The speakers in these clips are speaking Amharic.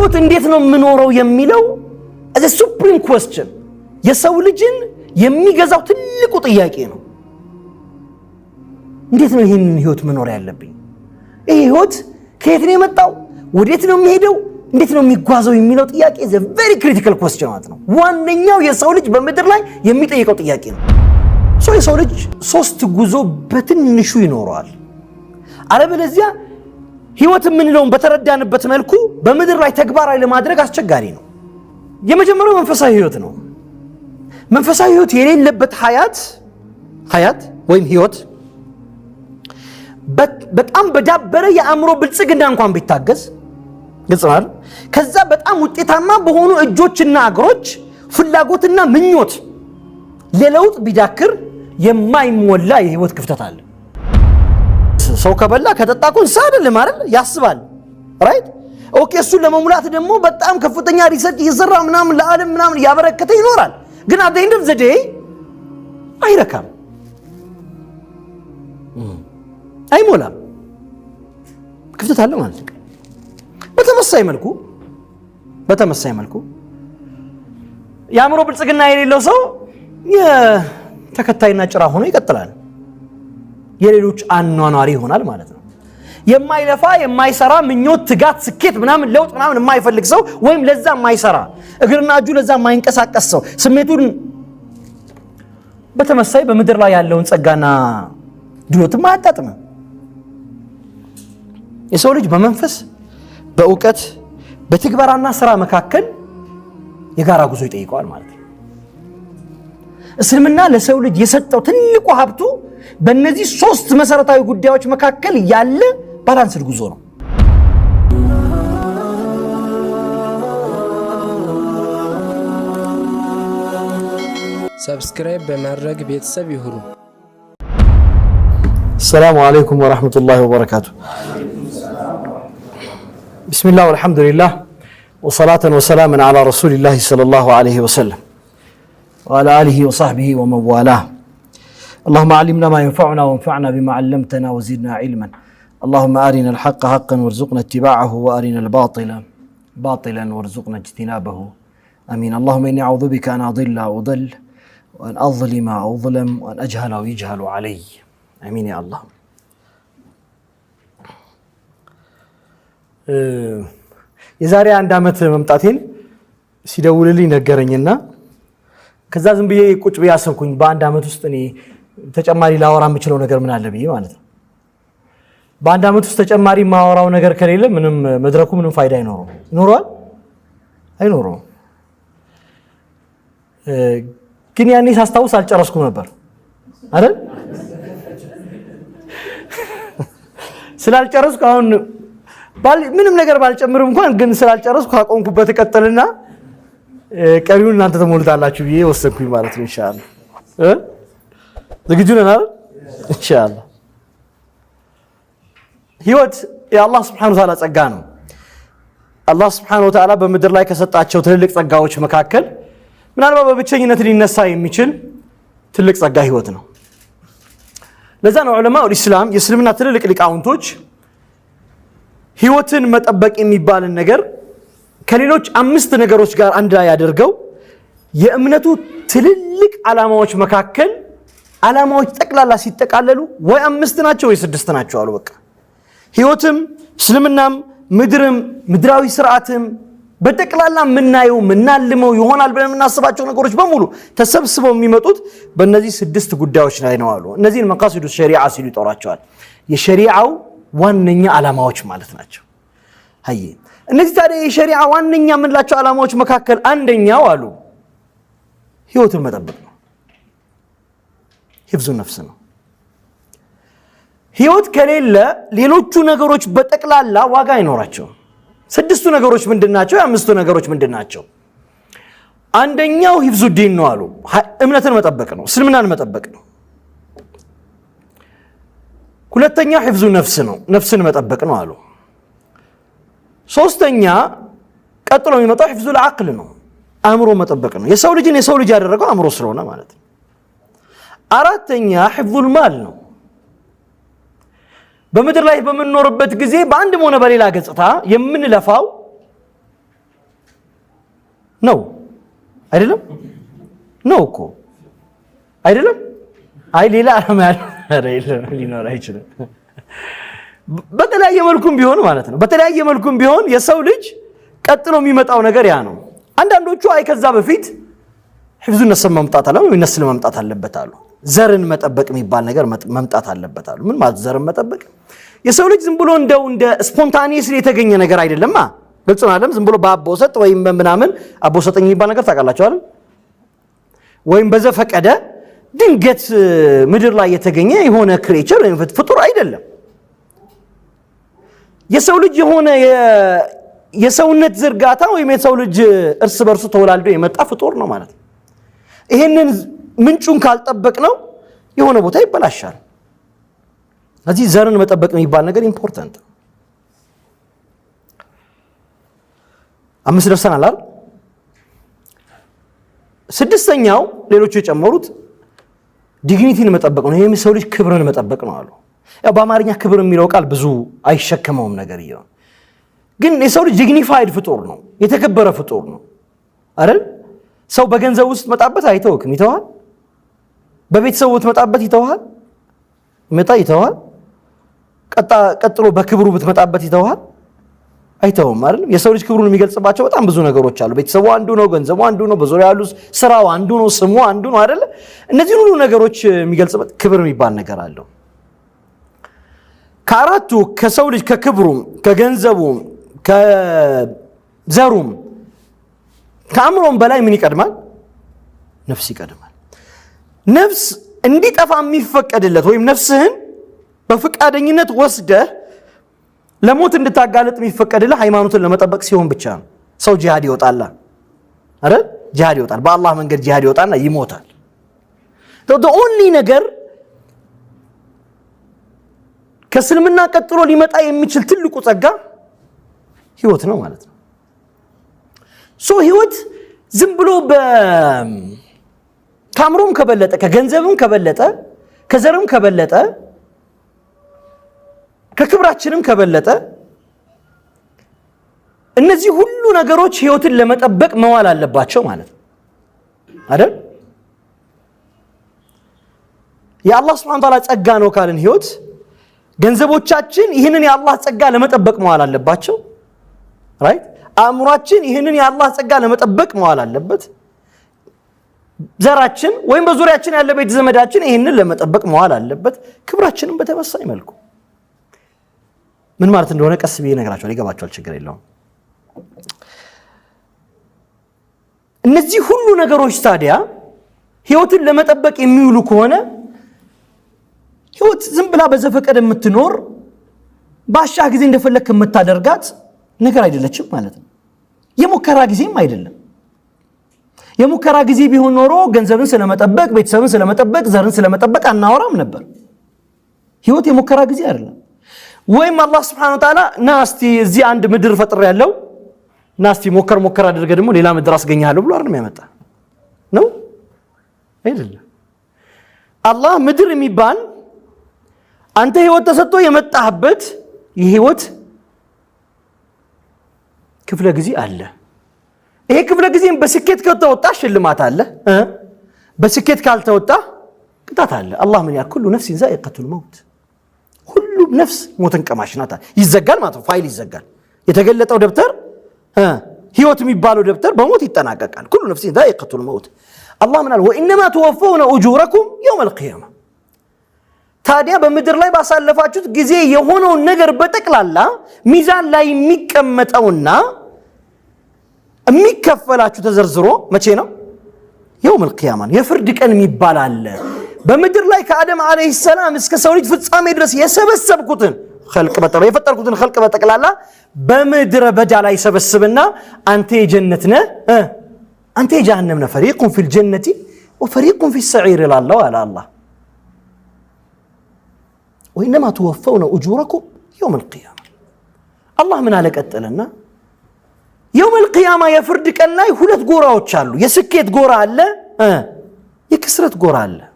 ህይወት እንዴት ነው የምኖረው የሚለው as a supreme question የሰው ልጅን የሚገዛው ትልቁ ጥያቄ ነው። እንዴት ነው ይሄን ህይወት መኖር ያለብኝ? ይሄ ህይወት ከየት ነው የመጣው? ወዴት ነው የሚሄደው? እንዴት ነው የሚጓዘው የሚለው ጥያቄ is a very critical question ማለት ነው። ዋነኛው የሰው ልጅ በመድር ላይ የሚጠይቀው ጥያቄ ነው። የሰው ልጅ ሶስት ጉዞ በትንሹ ይኖረዋል። አለበለዚያ ህይወት ምንለው በተረዳንበት መልኩ በመድር ላይ ተግባራዊ ለማድረግ አስቸጋሪ ነው። የመጀመሪያው መንፈሳዊ ህይወት ነው። መንፈሳዊ ህይወት የሌለበት ሐያት ወይም ህይወት በጣም በዳበረ የአእምሮ ብልጽግና እንኳን ቢታገዝ ግጽማል ከዛ በጣም ውጤታማ በሆኑ እጆችና እግሮች ፍላጎትና ምኞት ለለውጥ ቢዳክር የማይሞላ የህይወት ክፍተት አለ። ሰው ከበላ ከጠጣኩን ሳይደለም አይደል ያስባል ራይት ኦኬ እሱ ለመሙላት ደግሞ በጣም ከፍተኛ ሪሰርች እየሰራ ምናምን ለዓለም ምናምን ያበረከተ ይኖራል። ግን at the end of the day አይረካም አይሞላም ክፍተት አለ ማለት ነው። በተመሳሳይ መልኩ የአእምሮ ብልጽግና የሌለው ሰው የተከታይና ጭራ ሆኖ ይቀጥላል። የሌሎች አኗኗሪ ይሆናል ማለት ነው። የማይለፋ የማይሰራ ምኞት ትጋት ስኬት ምናምን ለውጥ ምናምን የማይፈልግ ሰው ወይም ለዛ የማይሰራ እግርና እጁ ለዛ የማይንቀሳቀስ ሰው ስሜቱን በተመሳሳይ በመድር ላይ ያለውን ጸጋና ድሎትም አያጣጥምም። የሰው ልጅ በመንፈስ በእውቀት በትግበራና ስራ መካከል የጋራ ጉዞ ይጠይቀዋል ማለት ነው። እስልምና ለሰው ልጅ የሰጠው ትልቁ ሀብቱ በእነዚህ ሶስት መሰረታዊ ጉዳዮች መካከል ያለ ባላንስድ ጉዞ ነው። ሰብስክራይብ በማድረግ ቤተሰብ ይሁኑ። السلام عليكم ورحمة الله وبركاته. بسم الله والحمد لله وصلاة وسلاما على رسول الله صلى الله عليه وسلم وعلى آله وصحبه ومن والاه. اللهم علمنا ما ينفعنا وانفعنا بما علمتنا وزدنا علما. اللهم أرنا الحق حقا وارزقنا اتباعه وأرنا الباطل باطلا وارزقنا اجتنابه. آمين. اللهم إني أعوذ بك أن أضل أو أضل وأن أظلم أو أظلم وأن أجهل أو يجهل علي. آمين يا الله. የዛሬ አንድ አመት መምጣቴን ሲደውልልኝ ነገረኝና ከዛ ዝም ብዬ ቁጭ ብዬ አሰብኩኝ በአንድ አመት ውስጥ እኔ ተጨማሪ ላወራ የምችለው ነገር ምን አለ ብዬ ማለት ነው። በአንድ አመት ውስጥ ተጨማሪ ማወራው ነገር ከሌለ ምንም መድረኩ ምንም ፋይዳ ይኖረዋል አይኖረውም። ግን ያኔ ሳስታውስ አልጨረስኩም ነበር አይደል? ስላልጨረስኩ አሁን ምንም ነገር ባልጨምርም እንኳን ግን ስላልጨረስኩ አቆምኩበት ቀጥልና ቀሪውን እናንተ ተሞልታላችሁ ብዬ ወሰንኩኝ ማለት ነው። ኢንሻአላህ ዝግጁ ነን አይደል? ኢንሻአላህ ህይወት የአላህ Subhanahu Wa Ta'ala ጸጋ ነው። አላህ Subhanahu Wa Ta'ala በምድር ላይ ከሰጣቸው ትልልቅ ጸጋዎች መካከል ምናልባት በብቸኝነት ሊነሳ የሚችል ትልቅ ጸጋ ህይወት ነው። ለዛ ነው ዑለማው ኢስላም የእስልምና ትልልቅ ሊቃውንቶች ህይወትን መጠበቅ የሚባልን ነገር ከሌሎች 5 ነገሮች ጋር አንድ ላይ ያደርገው የእምነቱ ትልልቅ ዓላማዎች መካከል ዓላማዎች ጠቅላላ ሲጠቃለሉ ወይ 5 ናቸው ወይ 6 ናቸው አሉ። በቃ ህይወትም እስልምናም ምድርም ምድራዊ ስርዓትም በጠቅላላ ምናየው ምናልመው ይሆናል ብለን እናስባቸው ነገሮች በሙሉ ተሰብስበው የሚመጡት በእነዚህ 6 ጉዳዮች ላይ ነው አሉ። እነዚህን መቃሲዱ ሸሪዓ ሲሉ ይጠራቸዋል። የሸሪዓው ዋነኛ ዓላማዎች ማለት ናቸው። አይ እነዚህ ታዲያ የሸሪዓ ዋነኛ ምንላቸው ዓላማዎች መካከል አንደኛው አሉ ህይወትን መጠበቅ ነው። ሂፍዙ ነፍስ ነው። ህይወት ከሌለ ሌሎቹ ነገሮች በጠቅላላ ዋጋ አይኖራቸውም። 6ቱ ነገሮች ምንድናቸው? 5ቱ ነገሮች ምንድናቸው? አንደኛው ሂፍዙ ዲን ነው አሉ። እምነትን መጠበቅ ነው፣ እስልምናን መጠበቅ ነው። ሁለተኛ ሂፍዙ ነፍስ ነው፣ ነፍስን መጠበቅ ነው አሉ። ሶስተኛ ቀጥሎ የሚመጣው ሂፍዙ العقل ነው፣ አእምሮ መጠበቅ ነው። የሰው ልጅ ያደረገው አእምሮ ስለሆነ ማለት ነው። አራተኛ ሂፍዙ المال ነው። በምድር ላይ በመኖርበት ጊዜ በአንድም ሆነ በሌላ ገጽታ የምንለፋው ነው አይደለም ነው እኮ አይደለም አይ ሌላ ዓላማ ሊኖር አይችልም በተለያየ መልኩም ቢሆን ማለት ነው በተለያየ መልኩም ቢሆን የሰው ልጅ ቀጥሎ የሚመጣው ነገር ያ ነው አንዳንዶቹ አይ ከዛ በፊት ህፍዙ ነስም መምጣት አለ ወይ ነስል መምጣት አለበት አሉ ዘርን መጠበቅ የሚባል ነገር መምጣት አለበት አሉ ምን ማለት ዘርን መጠበቅ የሰው ልጅ ዝም ብሎ እንደው እንደ ስፖንታኒየስሊ የተገኘ ነገር አይደለማ ግልጽ ነው አይደለም ዝም ብሎ በአቦሰጥ ወይም በምናምን አቦሰጠኝ የሚባል ነገር ታውቃላችሁ አይደል ወይም በዘፈቀደ ድንገት ምድር ላይ የተገኘ የሆነ ክሬቸር ወይም ፍጡር አይደለም የሰው ልጅ የሆነ የሰውነት ዝርጋታ ወይም የሰው ልጅ እርስ በርሱ ተወላልዶ የመጣ ፍጡር ነው ማለት ነው ይሄንን ምንጩን ካልጠበቅ ነው የሆነ ቦታ ይበላሻል ስለዚህ ዘርን መጠበቅ የሚባል ነገር ኢምፖርታንት አምስት ደርሰናል አይደል ስድስተኛው ሌሎች የጨመሩት ዲግኒቲን መጠበቅ ነው ይሄም ሰው ልጅ ክብርን መጠበቅ ነው አሉ ያው በአማርኛ ክብር የሚለው ቃል ብዙ አይሸከመውም ነገር ይሁን ግን የሰው ልጅ ዲግኒፋይድ ፍጡር ነው የተከበረ ፍጡር ነው አይደል ሰው በገንዘብ ውስጥ መጣበት አይተውክም ይተዋል በቤተሰቡ መጣበት ይተዋል ይተዋል ቀጥሎ በክብሩ ብትመጣበት ይተዋል አይተውም አይደል የሰው ልጅ ክብሩን የሚገልጽባቸው በጣም ብዙ ነገሮች አሉ ቤተሰቡ አንዱ ነው ገንዘቡ አንዱ ነው በዙሪያ ያሉ ስራው አንዱ ነው ስሙ አንዱ ነው አይደል እነዚህ ሁሉ ነገሮች የሚገልጽበት ክብር የሚባል ነገር አለው ከአራቱ ከሰው ልጅ ከክብሩም ከገንዘቡም ከዘሩም ከአምሮም በላይ ምን ይቀድማል ነፍስ ይቀድማል ነፍስ እንዲጠፋ የሚፈቀድለት ወይም ነፍስህን በፍቃደኝነት ወስደህ ለሞት እንድታጋለጥ የሚፈቀድልህ ሃይማኖትን ለመጠበቅ ሲሆን ብቻ ነው ሰው ጂሃድ ይወጣል አይደል ጂሃድ ይወጣል በአላህ መንገድ ጂሃድ ይወጣና ይሞታል the only ነገር ከስልምና ቀጥሎ ሊመጣ የሚችል ትልቁ ጸጋ ህይወት ነው ማለት ነው ህይወት ዝም ብሎ ካምሮም ከበለጠ ከገንዘብም ከበለጠ ከዘርም ከበለጠ ከክብራችንም ከበለጠ እነዚህ ሁሉ ነገሮች ህይወትን ለመጠበቅ መዋል አለባቸው ማለት ነው አይደል የአላህ Subhanahu Wa Ta'ala ጸጋ ነው ካልን ህይወት ገንዘቦቻችን ይህንን የአላህ ጸጋ ለመጠበቅ መዋል አለባቸው ራይት አእምሯችን ይህንን የአላህ ጸጋ ለመጠበቅ መዋል አለበት ዘራችን ወይም በዙሪያችን ያለ ቤት ዘመዳችን ይህንን ለመጠበቅ መዋል አለበት ክብራችንን በተመሳሳይ መልኩ ምን ማለት እንደሆነ ቀስ ብዬ ነግራችኋለሁ ይገባችኋል ችግር የለውም እነዚህ ሁሉ ነገሮች ታዲያ ህይወትን ለመጠበቅ የሚውሉ ከሆነ ህይወት ዝም ብላ በዘፈቀደ የምትኖር ባሻህ ጊዜ እንደፈለክ የምታደርጋት ነገር አይደለችም ማለት ነው የሙከራ ጊዜም አይደለም የሙከራ ጊዜ ቢሆን ኖሮ ገንዘብን ስለመጠበቅ ቤተሰብን ስለመጠበቅ ዘርን ስለመጠበቅ አናወራም ነበር ህይወት የሙከራ ጊዜ አይደለም ወይም አላህ Subhanahu Wa Ta'ala ናስቲ እዚህ አንድ ምድር ፈጥር ያለው ናስቲ ሞከር አድርገ ደግሞ ሌላ ምድር አስገኛለሁ ብሎ አይደለም ያመጣ ነው አይደለም አላህ ምድር የሚባል አንተ ህይወት ተሰጥቶ የመጣህበት የህይወት ክፍለ ጊዜ አለ ይሄ ክፍለ ጊዜም በስኬት ከተወጣ ሽልማት አለ በስኬት ካልተወጣ ቅጣት አለ አላህ ምን ያክሉ ነፍስ ዛኢቀቱል መውት ሁሉ ነፍስ ሞትን ቀማሽ ናት ይዘጋል ማለት ነው ፋይል ይዘጋል የተገለጠው ደብተር ህይወት የሚባለው ደብተር በሞት ይጠናቀቃል ሁሉ ነፍስ ዛኢቀቱል መውት አላህ ምን አለ ወኢንማ ተወፈውነ ኡጁረኩም የውመል ቂያማ ታዲያ በምድር ላይ ባሳለፋችሁት ጊዜ የሆነው ነገር በጠቅላላ ሚዛን ላይ የሚቀመጠውና የሚከፈላችሁ ተዘርዝሮ መቼ ነው የውመል ቂያማ የፍርድ ቀን የሚባል አለ በምድር ላይ ከአደም አለይሂ ሰላም እስከ ሰው ልጅ ፍጻሜ ድረስ የሰበሰብኩትን خلق በጠቅላላ የፈጠርኩትን خلق በጠቅላላ በምድር በዳ ላይ ሰበስብና አንተ የጀነት ነህ አንተ የጀሃነም ነህ فريق في الجنة وفريق في السعير الله على الله وإنما توفون أجوركم يوم القيامة الله من عليك أتلنا يوم القيامة يفرد كان لا يهولت قورا وتشالو يسكيت قورا الله يكسرت قورا الله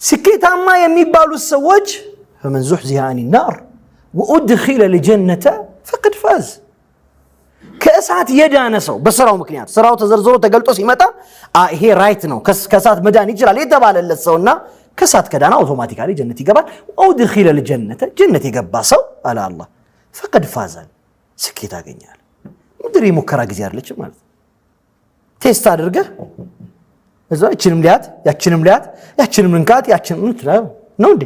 سكيت عما يميبالو السواج فمن زحزح عن النار وأدخل لجنة فقد فاز ከእሳት የዳነ ሰው በስራው ምክንያት ስራው ተዘርዝሮ ተገልጦ ሲመጣ ይሄ ራይት ነው ከእሳት መዳን ይችላል የተባለለት ሰውና ከእሳት ከዳና አውቶማቲካሊ ጀነት ይገባል። ወድኺለ الجنة ጀነት የገባ ሰው አለ አላህ ፈቀድ ፋዛል ስኬት አገኛል። ምድር የሙከራ ጊዜ አይደለች ማለት ቴስት አድርገህ እዛ እቺንም ሊያት ያቺንም ሊያት ያቺንም እንካት ያቺንም እንትላው ነው እንዴ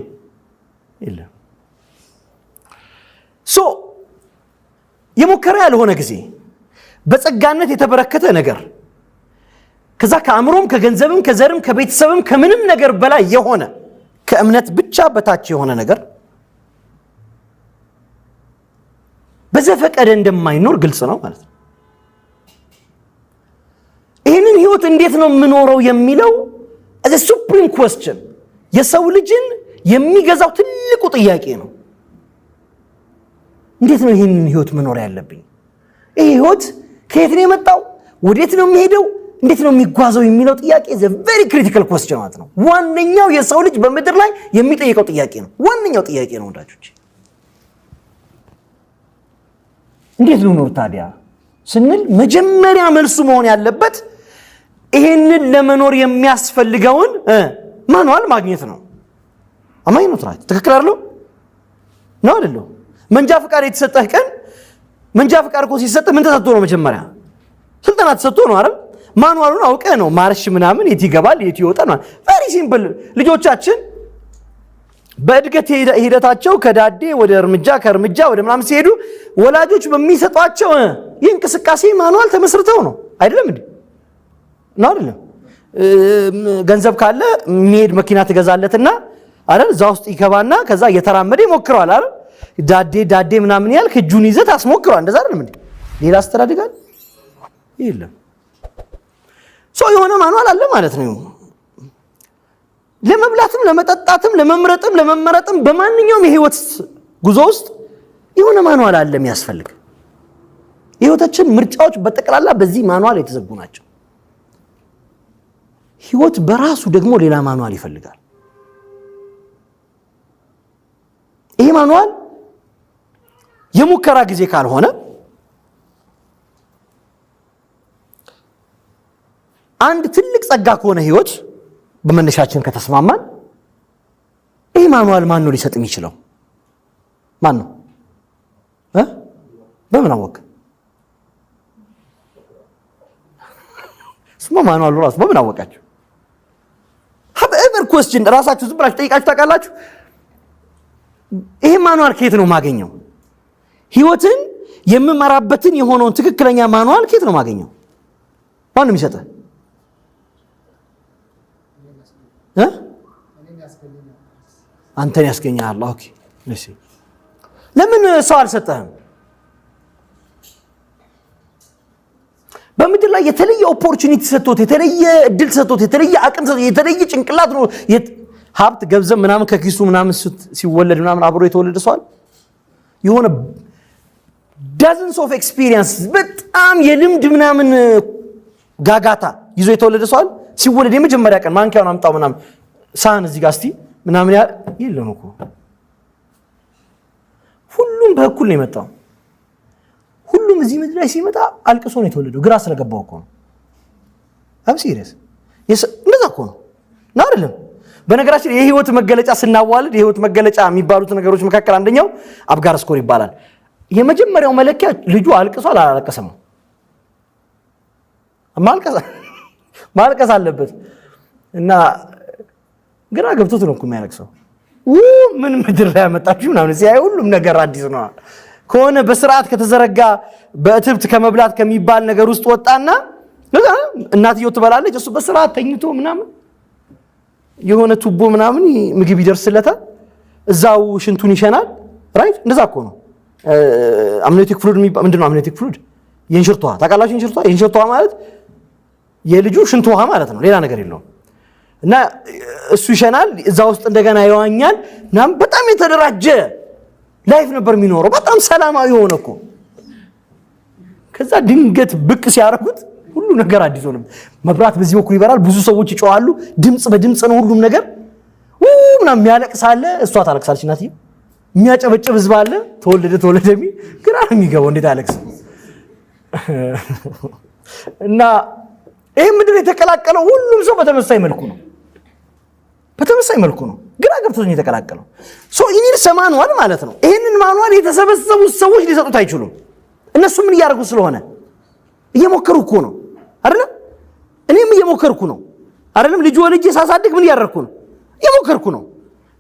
ይላ ሶ የሙከራ ያልሆነ ጊዜ በጸጋነት የተበረከተ ነገር ከዛ ከአምሮም ከገንዘብም ከዘርም ከቤተሰብም ከምንም ነገር በላይ የሆነ ከእምነት ብቻ በታች የሆነ ነገር በዘፈቀደ እንደማይኖር ግልጽ ነው ማለት ነው። ይሄንን ህይወት እንዴት ነው የምኖረው የሚለው as a supreme question የሰው ልጅን የሚገዛው ትልቁ ጥያቄ ነው። እንዴት ነው ይሄንን ህይወት መኖር ያለብኝ? ይሄ ህይወት ከየት ነው የመጣው? ወዴት ነው የሚሄደው? እንዴት ነው የሚጓዘው የሚለው ጥያቄ is a very critical question ማለት ነው። ዋነኛው የሰው ልጅ በምድር ላይ የሚጠይቀው ጥያቄ ነው። ዋነኛው ጥያቄ ነው ወዳጆች። እንዴት ነው ታዲያ ስንል መጀመሪያ መልሱ መሆን ያለበት ይሄንን ለመኖር የሚያስፈልገውን ማኑዋል ማግኘት ነው። አማኝ ነው ትራይ ትክክል አይደል ነው አይደል? መንጃ ፍቃድ የተሰጠህ ቀን መንጃ ፍቃድ እኮ ሲሰጥህ ምን ተሰጥቶ ነው? መጀመሪያ ስልጠና ተሰጥቶ ነው አይደል? ማኑዋሉን አውቀህ ነው ማርሽ ምናምን የት ይገባል የት ይወጣል ማለት ቬሪ ሲምፕል። ልጆቻችን በእድገት ሂደታቸው ከዳዴ ወደ እርምጃ ከእርምጃ ወደ ምናምን ሲሄዱ ወላጆች በሚሰጧቸው የእንቅስቃሴ ማኑዋል ተመስርተው ነው አይደለም እንዴ? ነው አይደለም? ገንዘብ ካለ የሚሄድ መኪና ትገዛለትና አይደል? እዛ ውስጥ ይከባና ከዛ እየተራመደ ይሞክራል አይደል? ዳዴ ምናምን ያልክ እጁን ይዘህ ታስሞክራል። እንደዛ አይደለም እንዴ? ሌላ አስተዳደጋል የለም። ሰው የሆነ ማኑዋል አለ ማለት ነው። ለመብላትም ለመጠጣትም ለመምረጥም ለመመረጥም በማንኛውም የህይወት ጉዞ ውስጥ የሆነ ማኑዋል አለ የሚያስፈልግ። የህይወታችን ምርጫዎች በጠቅላላ በዚህ ማኑዋል የተዘጉ ናቸው። ህይወት በራሱ ደግሞ ሌላ ማኑዋል ይፈልጋል። ይሄ ማኑዋል የሙከራ ጊዜ ካልሆነ አንድ ትልቅ ጸጋ ከሆነ ህይወት በመነሻችን ከተስማማን ይሄ ማኑዋል ማን ነው ሊሰጥ የሚችለው? ማን ነው? በምን አወቅ? ስሙ ማኑዋሉ ራሱ በምን አወቃችሁ? have ever question ራሳችሁ ዝም ብላችሁ ጠይቃችሁ ታውቃላችሁ? ይሄ ማኑዋል ከየት ነው ማገኘው? ህይወትን የምመራበትን የሆነውን ትክክለኛ ማኑዋል ከየት ነው ማገኘው? ማን ነው የሚሰጠው? አንተን ያስገኛል። ኦኬ እሺ፣ ለምን ሰው አልሰጠህም? በምድር ላይ የተለየ ኦፖርቹኒቲ ሰጥቶት የተለየ እድል ሰጥቶት የተለየ አቅም ሰጥቶት የተለየ ጭንቅላት ነው ሀብት ገንዘብ ምናምን ከኪሱ ምናምን ሲወለድ ምናምን አብሮ የተወለደ ሰው አለ? የሆነ dozens of experience በጣም የልምድ ምናምን ጋጋታ ይዞ የተወለደ ሰው አለ? ሲወለድ የመጀመሪያ ቀን ማንኪያውን አምጣው ምናምን ሳህን እዚህ ጋር እስቲ ምናምን የለም እኮ። ሁሉም በእኩል ነው የመጣው። ሁሉም እዚህ ምድር ላይ ሲመጣ አልቅሶ ነው የተወለደው። ግራ ስለገባው እኮ ነው። አብ ሲሪየስ እንደዛ እኮ ነው ነው አይደለም? በነገራችን የህይወት መገለጫ ስናዋልድ የህይወት መገለጫ የሚባሉት ነገሮች መካከል አንደኛው አብጋር ስኮር ይባላል። የመጀመሪያው መለኪያ ልጁ አልቅሷል አላለቀሰም? ማልቀስ አለበት እና ግራ ገብቶት ነው እኮ የሚያለቅሰው። ምን ምድር ላይ ያመጣችሁ ምናምን ሲያይ ሁሉም ነገር አዲስ ነው። ከሆነ በስርዓት ከተዘረጋ በእትብት ከመብላት ከሚባል ነገር ውስጥ ወጣና እናትየው ትበላለች፣ እሱ በስርዓት ተኝቶ ምናምን የሆነ ቱቦ ምናምን ምግብ ይደርስለታል፣ እዛው ሽንቱን ይሸናል። ራይት እንደዛ እኮ ነው። አምኒዮቲክ ፍሉድ ምንድነው? አምኒዮቲክ ፍሉድ የእንሽርት ውሃ ታውቃላችሁ? የእንሽርት ውሃ ማለት የልጁ ሽንት ውሃ ማለት ነው፣ ሌላ ነገር የለውም። እና እሱ ይሸናል፣ እዛ ውስጥ እንደገና ይዋኛል ምናምን። በጣም የተደራጀ ላይፍ ነበር የሚኖረው፣ በጣም ሰላማዊ ሆነ እኮ። ከዛ ድንገት ብቅ ሲያረጉት ሁሉ ነገር አዲስ ሆነ። መብራት በዚህ በኩል ይበራል፣ ብዙ ሰዎች ይጮሃሉ፣ ድምጽ በድምጽ ነው ሁሉም ነገር። ምናምን የሚያለቅስ አለ፣ እሷ ታለቅሳለች። እናትዬ የሚያጨበጭብ ህዝብ አለ፣ ተወለደ የሚል ግራ ነው የሚገባው። እንዴት አለቅስ እና ይሄ ምድር የተቀላቀለው ሁሉም ሰው በተመሳሳይ መልኩ ነው። ግራ ገብቶኝ የተቀላቀለው ሶ ኢኒር ሰማንዋል ማለት ነው። ይሄንን ማንዋል የተሰበሰቡት ሰዎች ሊሰጡት አይችሉም። እነሱ ምን ያደርጉ ስለሆነ እየሞከሩ እኮ ነው አይደል? እኔም እየሞከርኩ ነው አይደለም? ልጅ ወልጄ ሳሳድግ ምን ያደርኩ ነው? እየሞከርኩ ነው።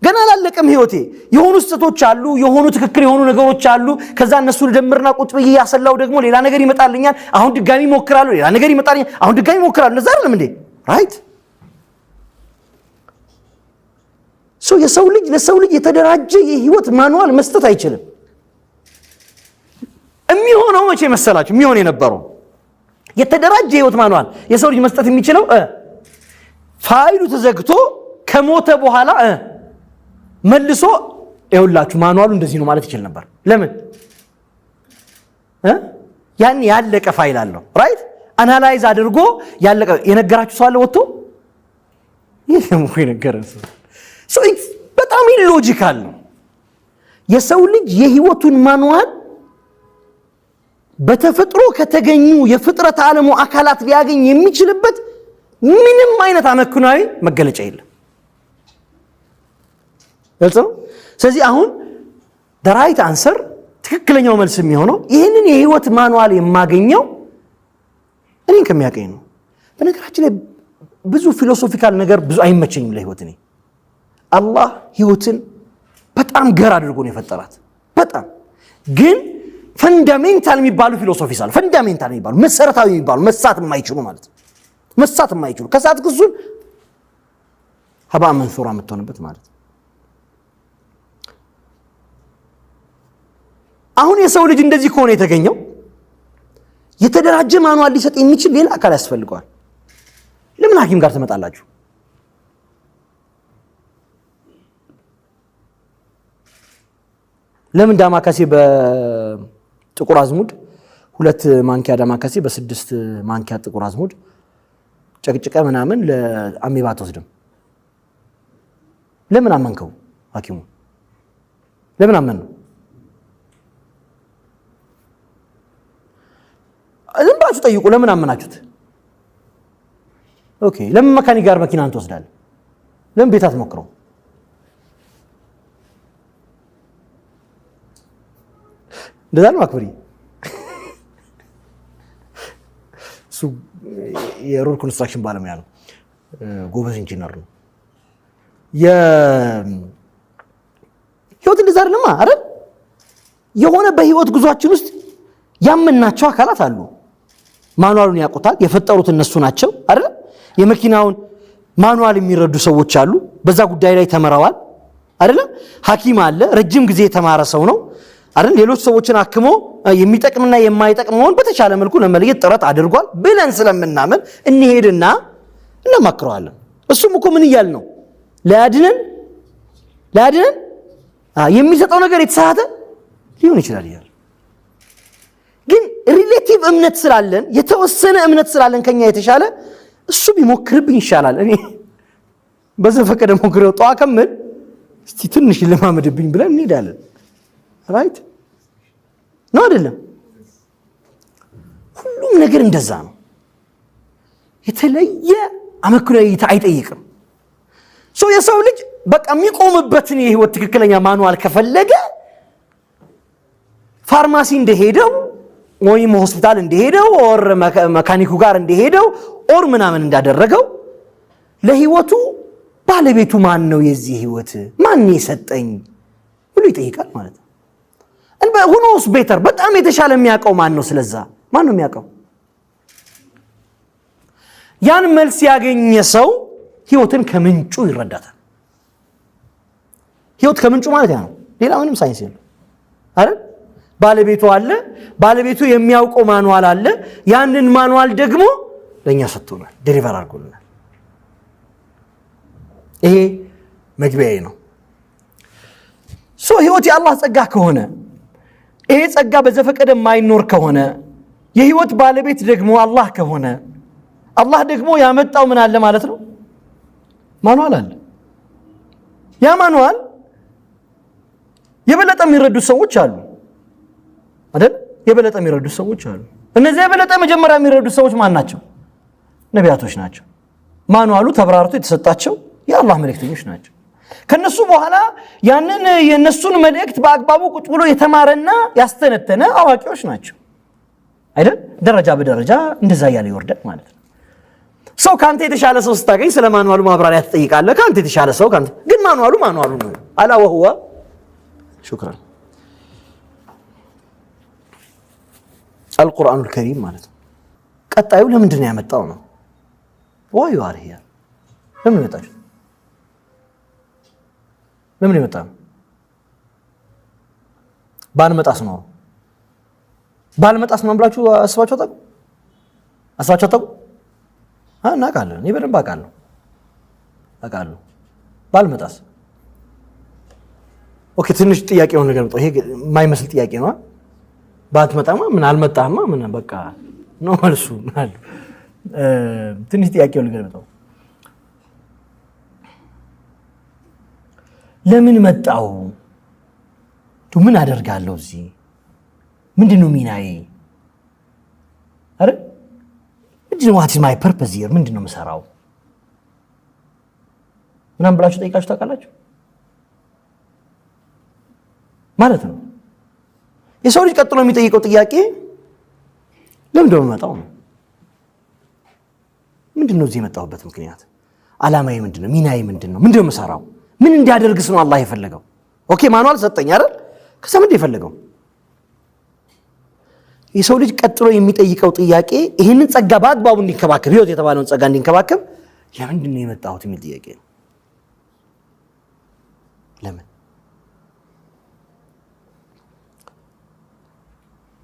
ገና አላለቀም ህይወቴ። የሆኑ ስህተቶች አሉ፣ የሆኑ ትክክል የሆኑ ነገሮች አሉ። ከዛ እነሱ ልደምርና ቁጥ ብዬ ያሰላው ደግሞ ሌላ ነገር ይመጣልኛል። አሁን ድጋሚ ሞክራለሁ፣ ሌላ ነገር ይመጣልኛል። አሁን ድጋሚ ሞክራለሁ። እንደዛ አይደለም እንዴ? ራይት ሶ የሰው ልጅ ለሰው ልጅ የተደራጀ የህይወት ማኑዋል መስጠት አይችልም። የሚሆነው መቼ መሰላችሁ? የሚሆን የነበረው የተደራጀ የህይወት ማኑዋል የሰው ልጅ መስጠት የሚችለው ፋይሉ ተዘግቶ ከሞተ በኋላ መልሶ ይኸውላችሁ ማኑዋሉ እንደዚህ ነው ማለት ይችል ነበር። ለምን? ያን ያለቀ ፋይል አለው። ራይት አናላይዝ አድርጎ ያለቀ የነገራችሁ ሰው አለ ወጥቶ ይሄ ነው የነገረን ሰው። ሶ በጣም ኢሎጂካል ነው። የሰው ልጅ የህይወቱን ማኑዋል በተፈጥሮ ከተገኙ የፍጥረት ዓለሙ አካላት ሊያገኝ የሚችልበት ምንም አይነት አመክንዮአዊ መገለጫ የለም። ግልጽ ነው። ስለዚህ አሁን the right answer ትክክለኛው መልስ የሚሆነው ይህንን የህይወት ማኑዋል የማገኘው እኔን ከሚያቀኝ ነው። በነገራችን ላይ ብዙ ፊሎሶፊካል ነገር ብዙ አይመቸኝም ለህይወት። እኔ አላህ ህይወትን በጣም ገር አድርጎ ነው የፈጠራት። በጣም ግን ፈንዳሜንታል የሚባሉ ፊሎሶፊስ አሉ። ፈንዳሜንታል የሚባሉ መሰረታዊ የሚባሉ መሳት የማይችሉ ማለት ነው። መሳት የማይችሉ ከሳት ግዙን ሀባ መንሱራ የምትሆንበት ማለት ነው። አሁን የሰው ልጅ እንደዚህ ከሆነ የተገኘው የተደራጀ ማኑዋል ሊሰጥ የሚችል ሌላ አካል ያስፈልገዋል። ለምን ሐኪም ጋር ትመጣላችሁ? ለምን ዳማከሴ በጥቁር አዝሙድ 2 ማንኪያ ዳማከሴ በ6 ማንኪያ ጥቁር አዝሙድ ጨቅጭቀ ምናምን ለአሜባ ተወስደም? ለምን አመንከው? ሐኪሙ ለምን አመነው? ዝም ብላችሁ ጠይቁ። ለምን አመናችሁት? ኦኬ ለምን መካኒክ ጋር መኪናን ትወስዳለህ? ለምን ቤት አትሞክረው? እንደዛ ነው አክብሪ። እሱ የሮድ ኮንስትራክሽን ባለሙያ ነው፣ ጎበዝ ኢንጂነር ነው። ህይወት እንደዛ አይደለም አይደል? የሆነ በህይወት ጉዟችን ውስጥ ያመናቸው አካላት አሉ። ማኑዋሉን ያውቁታል፣ የፈጠሩት እነሱ ናቸው አይደል? የመኪናውን ማኑዋል የሚረዱ ሰዎች አሉ፣ በዛ ጉዳይ ላይ ተመረዋል አይደል? ሐኪም አለ፣ ረጅም ጊዜ የተማረ ሰው ነው አይደል? ሌሎች ሰዎችን አክሞ የሚጠቅምና የማይጠቅመውን በተቻለ መልኩ ለመለየት ጥረት አድርጓል ብለን ስለምናምን እንሄድና እናማክረዋለን። እሱም እኮ ምን እያል ነው? ለያድነን የሚሰጠው ነገር የተሳሳተ ሊሆን ይችላል እያል ግን ሪሌቲቭ እምነት ስላለን የተወሰነ እምነት ስላለን ከኛ የተሻለ እሱ ቢሞክርብኝ ይሻላል፣ እኔ በዘፈቀደ ሞክረው ጧ ከምን እስቲ ትንሽ ለማመድብኝ ብለን እንሄዳለን። ራይት ነው አይደለም? ሁሉም ነገር እንደዛ ነው። የተለየ አመክንዮአዊ አይጠይቅም። የሰው ልጅ በቃ የሚቆምበትን የህይወት ትክክለኛ ማኑዋል ከፈለገ ፋርማሲ እንደሄደው ወይም ሆስፒታል እንደሄደው ኦር መካኒኩ ጋር እንደሄደው ኦር ምናምን እንዳደረገው ለህይወቱ ባለቤቱ ማን ነው? የዚህ ህይወት ማን የሰጠኝ ብሎ ይጠይቃል ማለት ነው። ሁኖስ ቤተር በጣም የተሻለ የሚያውቀው ማን ነው? ስለዛ ማን ነው የሚያውቀው? ያን መልስ ያገኘ ሰው ህይወትን ከምንጩ ይረዳታል። ህይወት ከምንጩ ማለት ያ ነው። ሌላ ምንም ሳይንስ የለም አይደል? ባለቤቱ አለ፣ ባለቤቱ የሚያውቀው ማኑዋል አለ። ያንን ማኑዋል ደግሞ ለኛ ሰጥቶናል፣ ዴሊቨር አድርጎልናል። ይሄ መግቢያዬ ነው። ህይወት የአላህ ጸጋ ከሆነ ይሄ ጸጋ በዘፈቀደ የማይኖር ከሆነ የህይወት ባለቤት ደግሞ አላህ ከሆነ አላህ ደግሞ ያመጣው ምን አለ ማለት ነው? ማኑዋል አለ። ያ ማኑዋል የበለጠ የሚረዱ ሰዎች አሉ አይደል? የበለጠ የሚረዱ ሰዎች አሉ። እነዚህ የበለጠ መጀመሪያ የሚረዱ ሰዎች ማን ናቸው? ነቢያቶች ናቸው። ማኑዋሉ ተብራርቶ የተሰጣቸው የአላህ መልእክተኞች ናቸው። ከነሱ በኋላ ያንን የነሱን መልእክት በአግባቡ ቁጭ ብሎ የተማረና ያስተነተነ አዋቂዎች ናቸው አይደል? ደረጃ በደረጃ እንደዛ ያለ ይወርዳል ማለት ነው። ሰው ካንተ የተሻለ ሰው ስታገኝ ስለ ማኑዋሉ ማብራሪያ ትጠይቃለህ። ካንተ የተሻለ ሰው ካንተ ግን ማኑዋሉ ነው። አላ ወህዋ ሹክራን አልቁርአኑል ከሪም ማለት ነው። ቀጣዩ ለምንድን ነው ያመጣው ነው? ወይ ዋርያ ለምን መጣችሁ? ለምን ይመጣል? ባልመጣስ ነው ብላችሁ አስባችሁ አታውቁ? እናውቃለን። እኔ በደንብ አውቃለሁ። ባልመጣስ? ኦኬ ትንሽ ጥያቄውን ነገር ነው። ይሄ የማይመስል ጥያቄ ነው። ባትመጣማ ምን አልመጣህማ ምን በቃ ነው መልሱ ማለት ትንሽ ጥያቄውን ነገር ነው። ለምን መጣው? ምን አደርጋለሁ እዚህ? ምንድነው ሚናዬ? አረ ምንድነው what is my purpose here? ምንድነው መሰራው? ምናምን ብላችሁ ጠይቃችሁ ታውቃላችሁ ማለት ነው። የሰው ልጅ ቀጥሎ የሚጠይቀው ጥያቄ ለምንድነው መጣው ነው። ምንድነው እዚህ የመጣሁበት ምክንያት? ዓላማዬ ምንድነው? ሚናዬ ምንድነው? ምንድነው መሰራው? ምን እንዲያደርግስ ነው አላህ የፈለገው? ኦኬ ማኑዋል ሰጠኝ አይደል? ከዛ ምንድነው የፈለገው? የሰው ልጅ ቀጥሎ የሚጠይቀው ጥያቄ ይሄንን ጸጋ በአግባቡ እንዲንከባከብ ህይወት የተባለውን ጸጋ እንዲንከባከብ ለምንድን ነው የመጣሁት የሚል ጥያቄ ነው። ለምን?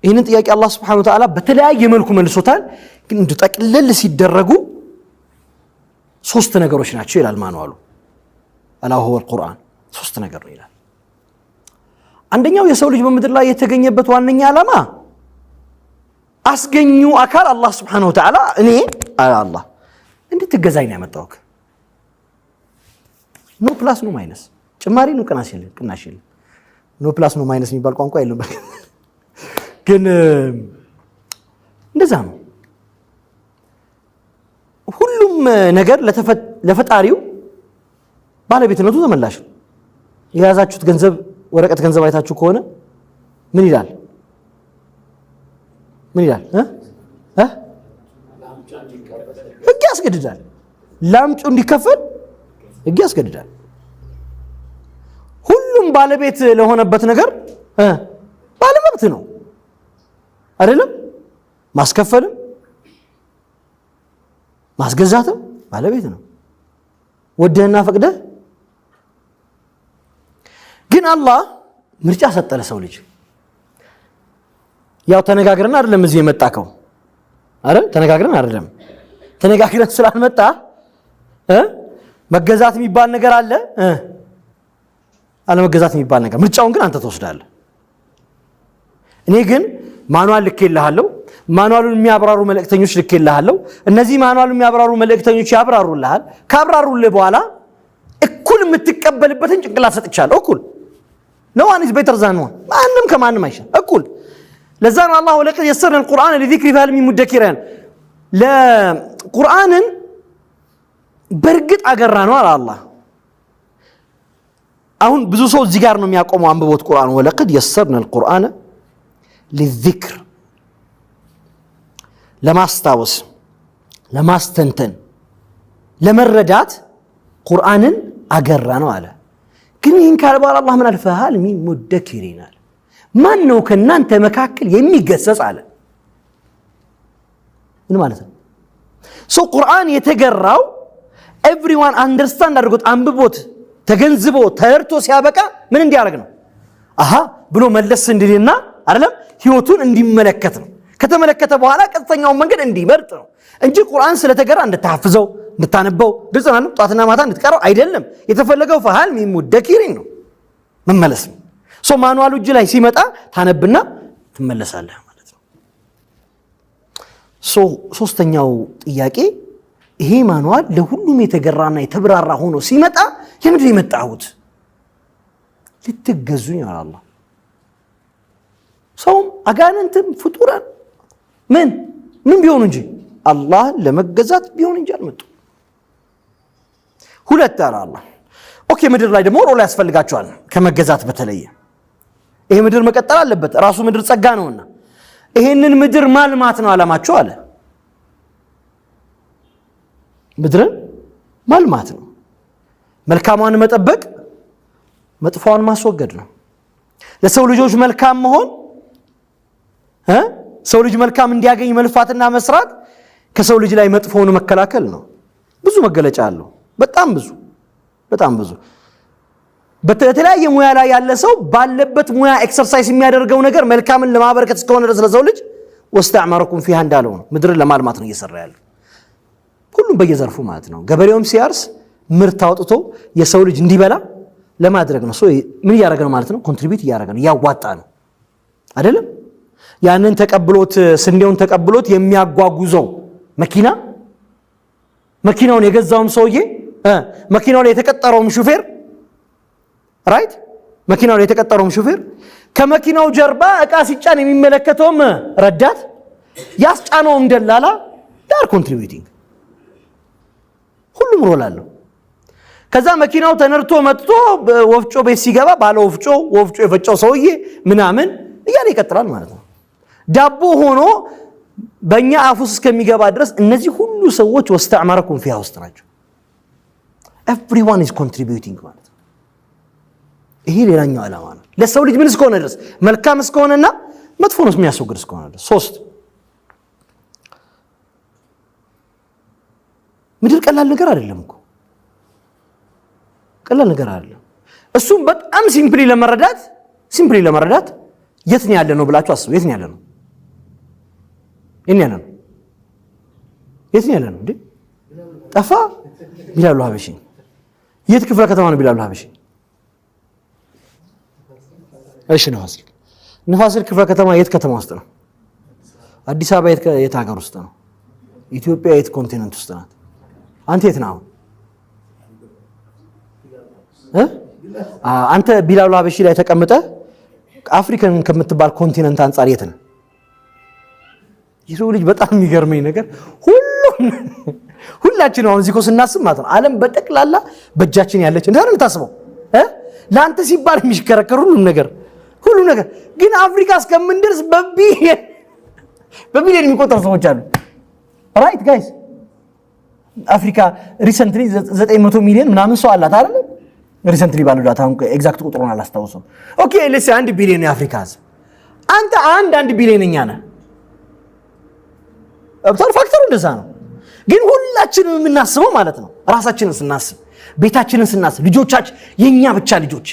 ይሄንን ጥያቄ አላህ Subhanahu Wa Ta'ala በተለያየ መልኩ መልሶታል። ግን ጠቅለል ሲደረጉ ሶስት ነገሮች ናቸው ይላል ማኑዋሉ። አላሁ ወል ቁርአን ሶስት ነገር ነው ይላል። አንደኛው የሰው ልጅ በመድር ላይ የተገኘበት ዋነኛ ዓላማ አስገኙ አካል አላህ Subhanahu Wa Ta'ala እኔ አላህ እንድትገዛኝ ነው ያመጣሁት። ኖ ፕላስ ኖ ማይነስ ጭማሪ ነው ቅናሽ የለም። ኖ ፕላስ ኖ ማይነስ የሚባል ቋንቋ የለም። ግን እንደዛ ነው። ሁሉም ነገር ለፈጣሪው ባለቤትነቱ ተመላሽ ነው። የያዛችሁት ገንዘብ ወረቀት ገንዘብ አይታችሁ ከሆነ ምን ይላል? ህግ ያስገድዳል። ላምጩ እንዲከፈል ህግ ያስገድዳል። ሁሉም ባለቤት ለሆነበት ነገር ባለመብት ነው አይደለም? ማስከፈልም ማስገዛትም ባለቤት ነው ወደህና ፈቅደህ። ግን አላህ ምርጫ ሰጠ ለሰው ልጅ። ያው ተነጋግረን አይደለም እዚህ የመጣከው አይደል? ተነጋግረን ስላልመጣ መገዛት የሚባል ነገር አለ፣ አለመገዛት የሚባል ነገር። ምርጫውን ግን አንተ ትወስዳለህ። እኔ ግን ማኑዋል ልኬልሃለሁ፣ ማኑዋሉን የሚያብራሩ መልእክተኞች ልኬልሃለሁ። እነዚህ ማኑዋሉን የሚያብራሩ መልእክተኞች ያብራሩልሃል። ካብራሩልህ በኋላ እኩል የምትቀበልበትን ጭንቅላት ሰጥቻለሁ። እኩል no one is better than one። ማንም ከማንም አይሻል፣ እኩል። ለዛ ነው አላህ ወለቀድ የሰርን القرآن لذكر فهل من مدكر ለቁርአንን በርግጥ አገራ ነው አለ አላህ። አሁን ብዙ ሰው እዚህ ጋር ነው የሚያቆመው አንብቦት ቁርአን ወለቀድ የሰርና القرآن للذكر ለማስታወስ ለማስተንተን ለመረዳት ቁርአንን አገራ ነው አለ። ግን ይህን ካለ በኋላ አላህ ምን አለ? ፈሃል ሚን ሙደኪሪን አለ። ማን ነው ከእናንተ መካከል የሚገሰጽ አለ። ምን ማለት ነው? ቁርአን የተገራው ኤቭሪዋን አንደርስታንድ አድርጎት አንብቦት ተገንዝቦ ተርቶ ሲያበቃ ምን እንዲያደርግ ነው? አሃ ብሎ መለስ እንዲልና አይደለም ህይወቱን እንዲመለከት ነው። ከተመለከተ በኋላ ቀጥተኛውን መንገድ እንዲመርጥ ነው እንጂ ቁርአን ስለተገራ እንድታፍዘው እንድታነበው ግልጽ ነው ጧትና ማታ እንድትቀረው አይደለም የተፈለገው። ፈሃል ሚን ሙደኪሪን ነው መመለስ ነው። ማኑዋሉ እጅ ላይ ሲመጣ ታነብና ትመለሳለህ ማለት ነው። ሶስተኛው ጥያቄ ይሄ ማኑዋል ለሁሉም የተገራና የተብራራ ሆኖ ሲመጣ ለምንድን የመጣሁት? ልትገዙኝ አለ አላህ። ሰውም አጋንንትም ፍጡራን ምን ቢሆኑ እንጂ አላህን ለመገዛት ቢሆን እንጂ አልመጡም። ሁለት አለ አላህ። ኦኬ ምድር ላይ ደግሞ ሮል ያስፈልጋቸዋል ከመገዛት በተለየ። ይሄ ምድር መቀጠል አለበት፣ ራሱ ምድር ጸጋ ነውና ይሄንን ምድር ማልማት ነው አላማቸው አለ። ምድርን ማልማት ነው፣ መልካሟን መጠበቅ፣ መጥፎዋን ማስወገድ ነው። ለሰው ልጆች መልካም መሆን ሰው ልጅ መልካም እንዲያገኝ መልፋትና መስራት ከሰው ልጅ ላይ መጥፎውን መከላከል ነው። ብዙ መገለጫ አለው፣ በጣም ብዙ። በተለያየ ሙያ ላይ ያለ ሰው ባለበት ሙያ ኤክሰርሳይዝ የሚያደርገው ነገር መልካምን ለማበረከት እስከሆነ ድረስ ለሰው ልጅ ወስተዕመረኩም ፊሃ እንዳለው ነው። ምድርን ለማልማት ነው እየሰራ ያለው ሁሉም በየዘርፉ ማለት ነው። ገበሬውም ሲያርስ ምርት አውጥቶ የሰው ልጅ እንዲበላ ለማድረግ ነው። ምን እያደረገ ነው ማለት ነው? ኮንትሪቢዩት እያደረገ ነው፣ እያዋጣ ነው አይደለም? ያንን ተቀብሎት ስንዴውን ተቀብሎት የሚያጓጉዘው መኪናውን የገዛውም ሰውዬ መኪናው ላይ የተቀጠረውም ሹፌር ራይት መኪናው ላይ የተቀጠረውም ሹፌር ከመኪናው ጀርባ ዕቃ ሲጫን የሚመለከተውም ረዳት ያስጫነውም ደላላ ዳር ኮንትሪቢዩቲንግ ሁሉም ሮል አለው። ከዛ መኪናው ተነርቶ መጥቶ ወፍጮ ቤት ሲገባ ባለ ወፍጮ የፈጨው ሰውዬ ምናምን እያለ ይቀጥላል ማለት ነው። ዳቦ ሆኖ በእኛ አፍ ውስጥ እስከሚገባ ድረስ እነዚህ ሁሉ ሰዎች ወስተዕመረኩም ፊሃ ውስጥ ናቸው። ኤቭሪዋን ኢዝ ኮንትሪቢዩቲንግ ማለት ነው። ይሄ ሌላኛው ዓላማ ነው። ለሰው ልጅ ምን እስከሆነ ድረስ መልካም እስከሆነና መጥፎ ነው የሚያስወግድ እስከሆነ ድረስ። 3 ምድር ቀላል ነገር አይደለም እኮ ቀላል ነገር አይደለም። እሱም በጣም ሲምፕሊ ለመረዳት የት ነው ያለ ነው ብላችሁ አስቡ። የት ነው ያለ ነው? የት ነው ያለ ነው እንዴ? ጠፋ ቢላሉ ሀበሺ። የት ክፍለ ከተማ ነው ቢላሉ ሀበሺ? እሺ ንፋስ ስልክ ክፍለ ከተማ የት ከተማ ውስጥ ነው? አዲስ አበባ የት ሀገር ውስጥ ነው? ኢትዮጵያ የት ኮንቲኔንት ውስጥ ናት? አንተ የት ነው? አንተ ቢላሉ ሀበሺ ላይ ተቀምጠ አፍሪካን ከምትባል ኮንቲኔንት አንፃር የት ነው? የሰው ልጅ በጣም የሚገርመኝ ነገር ሁላችን አሁን እዚህ እኮ ስናስብ ማለት ነው ዓለም በጠቅላላ በእጃችን ያለች እንደሆነ ነው የምታስበው። ለአንተ ሲባል የሚሽከረከር ሁሉም ነገር ግን አፍሪካ እስከምንደርስ በቢሊየን የሚቆጠሩ ሰዎች አሉ። ራይት ጋይስ አፍሪካ ሪሰንትሊ 900 ሚሊዮን ምናምን ሰው አላት አይደል? ሪሰንትሊ ባለው ዳታ ኤግዛክት ቁጥሩን አላስታውሰው። ኦኬ ሌትስ 1 ቢሊዮን የአፍሪካ ህዝብ አንተ 1 ቢሊዮንኛ ነህ። አብታር ፋክተሩ እንደዛ ነው። ግን ሁላችንም የምናስበው ማለት ነው ራሳችንን ስናስብ፣ ቤታችንን ስናስብ፣ ልጆቻችን የኛ ብቻ ልጆች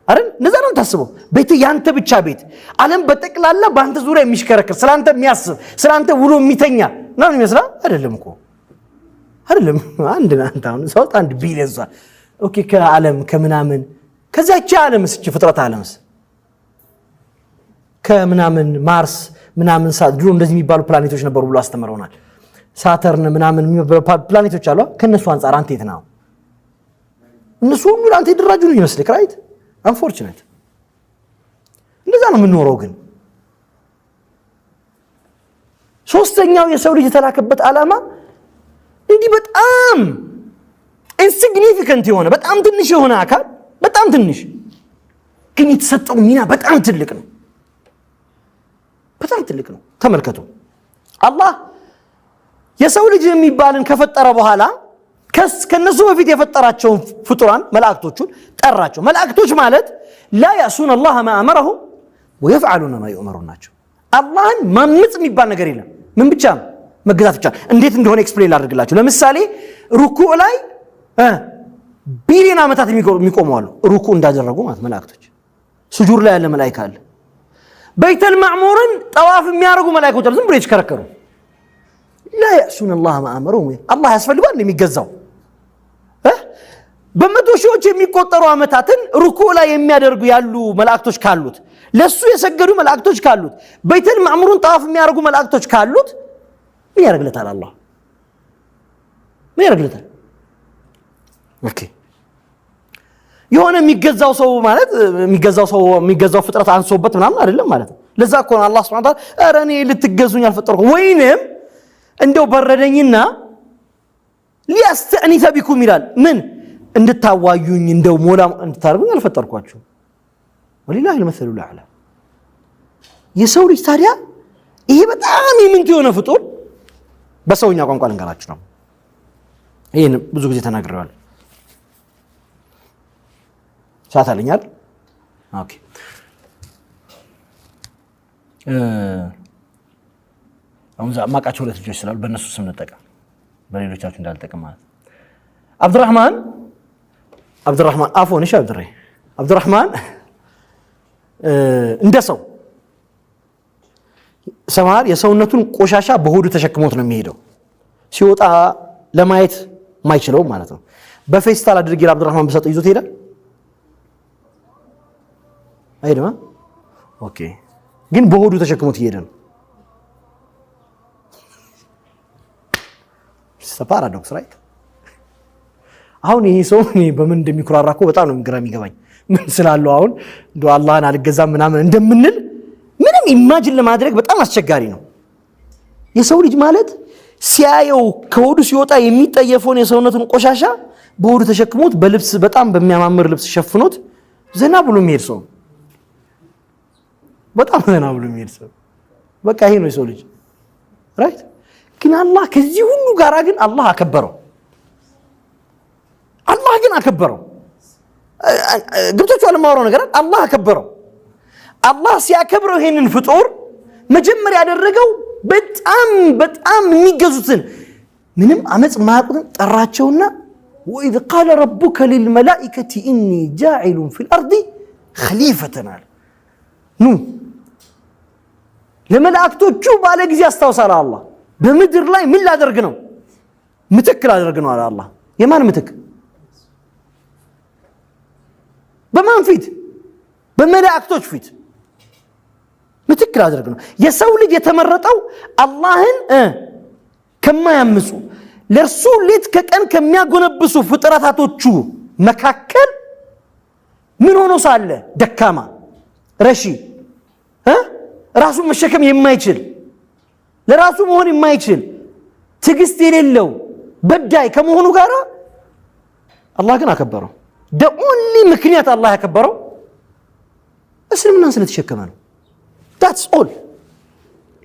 አይደል? እንደዛ ነው ታስበው። ቤት ያንተ ብቻ ቤት፣ ዓለም በጠቅላላ በአንተ ዙሪያ የሚሽከረከር ስላንተ የሚያስብ ስላንተ ውሎ የሚተኛ ነው የሚመስለው። አይደለም አይደለም። አንተ አሁን ሰው 1 ቢሊዮን ሰው ኦኬ ከዓለም ከምናምን ከዛች ዓለምስ ፍጥረት ዓለምስ ከምናምን ማርስ ምናምን ድሮ እንደዚህ የሚባሉ ፕላኔቶች ነበሩ ብሎ አስተምረውናል። ሳተርን ምናምን ፕላኔቶች አሉ። ከነሱ አንፃር አንተ የት ነው? እነሱ ሁሉ አንተ ይደራጁ ነው ይመስልክ? ራይት አንፎርቹኔት እንደዛ ነው የምንኖረው። ግን ሶስተኛው የሰው ልጅ የተላከበት ዓላማ እንዲህ በጣም ኢንሲግኒፊካንት የሆነ በጣም ትንሽ የሆነ አካል በጣም ትንሽ ግን የተሰጠው ሚና በጣም ትልቅ ነው። ተመልከቱ አላህ የሰው ልጅ የሚባልን ከፈጠረ በኋላ ከነሱ በፊት የፈጠራቸውን ፍጡራን መላእክቶቹን ጠራቸው። መላእክቶች ማለት ላ ያሱን አላህ ማ አመረሁም ወየፍዓሉነ ማ ይኡመሩን ናቸው። አላህን ማምጽ የሚባል ነገር የለም። ምን ብቻ ነው? መገዛት ብቻ። እንዴት እንደሆነ ኤክስፕሌን ላድርግላችሁ። ለምሳሌ ሩኩዕ ላይ ቢሊዮን ዓመታት የሚቆሙ አሉ። ሩኩዕ እንዳደረጉ ማለት መላእክቶች። ስጁድ ላይ ያለ መላእክት አለ። በይተል ማዕሙርን ጠዋፍ የሚያደርጉ መላእክቶች ዝም ብሎ ይሽከረከሩ። ላ ያሱን አላህ ማ አመረሁም አላህ ያስፈልጋል የሚገዛው በመቶ ሺዎች የሚቆጠሩ ዓመታትን ሩኩዕ ላይ የሚያደርጉ ያሉ መላእክቶች ካሉት፣ ለሱ የሰገዱ መላእክቶች ካሉት፣ በይተል ማዕሙርን ጠዋፍ የሚያደርጉ መላእክቶች ካሉት ምን ያደርግለታል? አላህ ምን ያደርግለታል? ኦኬ የሆነ የሚገዛው ሰው ማለት የሚገዛው ፍጥረት አንሶበት ምናምን አይደለም ማለት ነው። ለዛ እኮ ነው አላህ Subhanahu Wa Ta'ala ኧረ እኔ ልትገዙኝ አልፈጠርኩም ወይንም እንደው በረደኝና ሊያስተእኒሰ ቢኩም ይላል ምን እንድታዋዩኝ እንደው ሞላ እንድታርጉኝ አልፈጠርኳችሁ ወሊላሂ المثل الاعلى የሰው ልጅ ታዲያ ይሄ በጣም የምንት የሆነ ፍጡር በሰውኛ ቋንቋ ልንገራችሁ ነው ይሄን ብዙ ጊዜ ተናግረዋል ሳታለኛል ኦኬ አሁን ማቃቸው ሁለት ልጆች ስላሉ በእነሱ ስም እንጠቀም በሌሎቻችሁ እንዳልጠቀም ማለት አብዱራህማን አፎን እሺ አብዱራህማን እንደሰው ሰማር የሰውነቱን ቆሻሻ በሆዱ ተሸክሞት ነው የሚሄደው ሲወጣ ለማየት ማይችለው ማለት ነው በፌስታል አድርጌ ለአብዱራህማን በሰጠው ይዞት ሄደ አይደማ ኦኬ ግን በሆዱ ተሸክሞት ይሄደ ነው ፓራዶክስ ራይት አሁን ይሄ ሰው በምን እንደሚኩራራኮ በጣም ነው ግራ የሚገባኝ ምን ስላለው አሁን እንደው አላህን አልገዛም ምናምን እንደምንል ምንም ኢማጂን ለማድረግ በጣም አስቸጋሪ ነው የሰው ልጅ ማለት ሲያየው ከሆዱ ሲወጣ የሚጠየፈውን የሰውነቱን ቆሻሻ በሆዱ ተሸክሞት በልብስ በጣም በሚያማምር ልብስ ሸፍኖት ዘና ብሎ የሚሄድ ሰው በጣም ዘና ብሎ የሚሄድ ሰው በቃ ይሄ ነው የሰው ልጅ ራይት ግን አላህ ከዚህ ሁሉ ጋር ግን አላህ አከበረው ግብቶቹ አለማወራው ነገር አላህ አከበረው አላህ ሲያከብረው ይሄንን ፍጡር መጀመሪያ ያደረገው በጣም የሚገዙትን ምንም አመጽ ማያውቁትን ጠራቸውና وإذ قال ربك للملائكة إني جاعل في الأرض خليفة نو ለመላእክቶቹ ባለ ጊዜ አስተዋሳለ አላህ በምድር ላይ ምን ላደርግ ነው ምትክ ላደርግ ነው አለ አላህ የማን ምትክ በማን ፊት በመላእክቶች ፊት ምትክ ላደርግ ነው የሰው ልጅ የተመረጠው አላህን ከማያምፁ ለርሱ ሌት ከቀን ከሚያጎነብሱ ፍጥረታቶቹ መካከል ምን ሆኖ ሳለ ደካማ ረሺ ራሱ መሸከም የማይችል ለራሱ መሆን የማይችል ትግስት የሌለው በዳይ ከመሆኑ ጋር አላህ ግን አከበረው ደኦንሊ ምክንያት አላህ ያከበረው እስልምናን ስለተሸከመ ነው that's all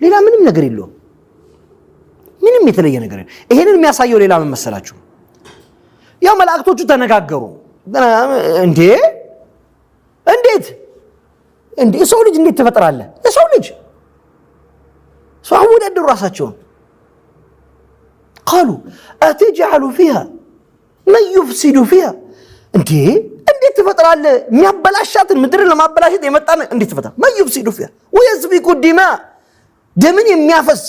ሌላ ምንም ነገር የለውም ምንም የተለየ ነገር የለም ይሄንን የሚያሳየው ሌላ ምን መሰላችሁ ያው መላእክቶቹ ተነጋገሩ እንዴት ሰው ልጅ እንዴት ተፈጠራለ ሰው ልጅ ሰው ወደደሩ ራሳቸውን قالوا اتجعل فيها من يفسد فيها እንዴት ተፈጠራለ የሚያበላሻትን ምድር ለማበላሸት የመጣን እንዴት ተፈጠረ من يفسد فيها ويسفك الدماء ደምን የሚያፈስ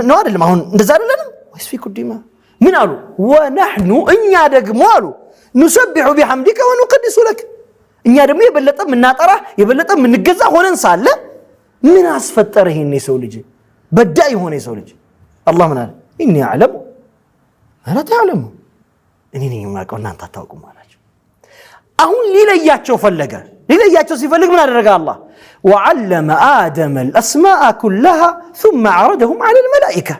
ነው አይደለም አሁን እንደዛ አይደለም ويسفك الدماء ምን አሉ ونحن እኛ ደግሞ አሉ نسبح بحمدك ونقدس لك እኛ ደግሞ የበለጠ ምናጠራ የበለጠ ምንገዛ ሆነን ሳለ ምን አስፈጠረ ይሄን የሰው ልጅ በዳይ ሆነ የሰው ልጅ አላህ ምን አለ اني اعلم ما تعلم እኔ ነኝ የማውቀው እናንተ አታውቁም አላቸው አሁን ሊለያቸው ሲፈልግ ምን አደረገ አላህ وعلم آدم الأسماء كلها ثم عرضهم على الملائكة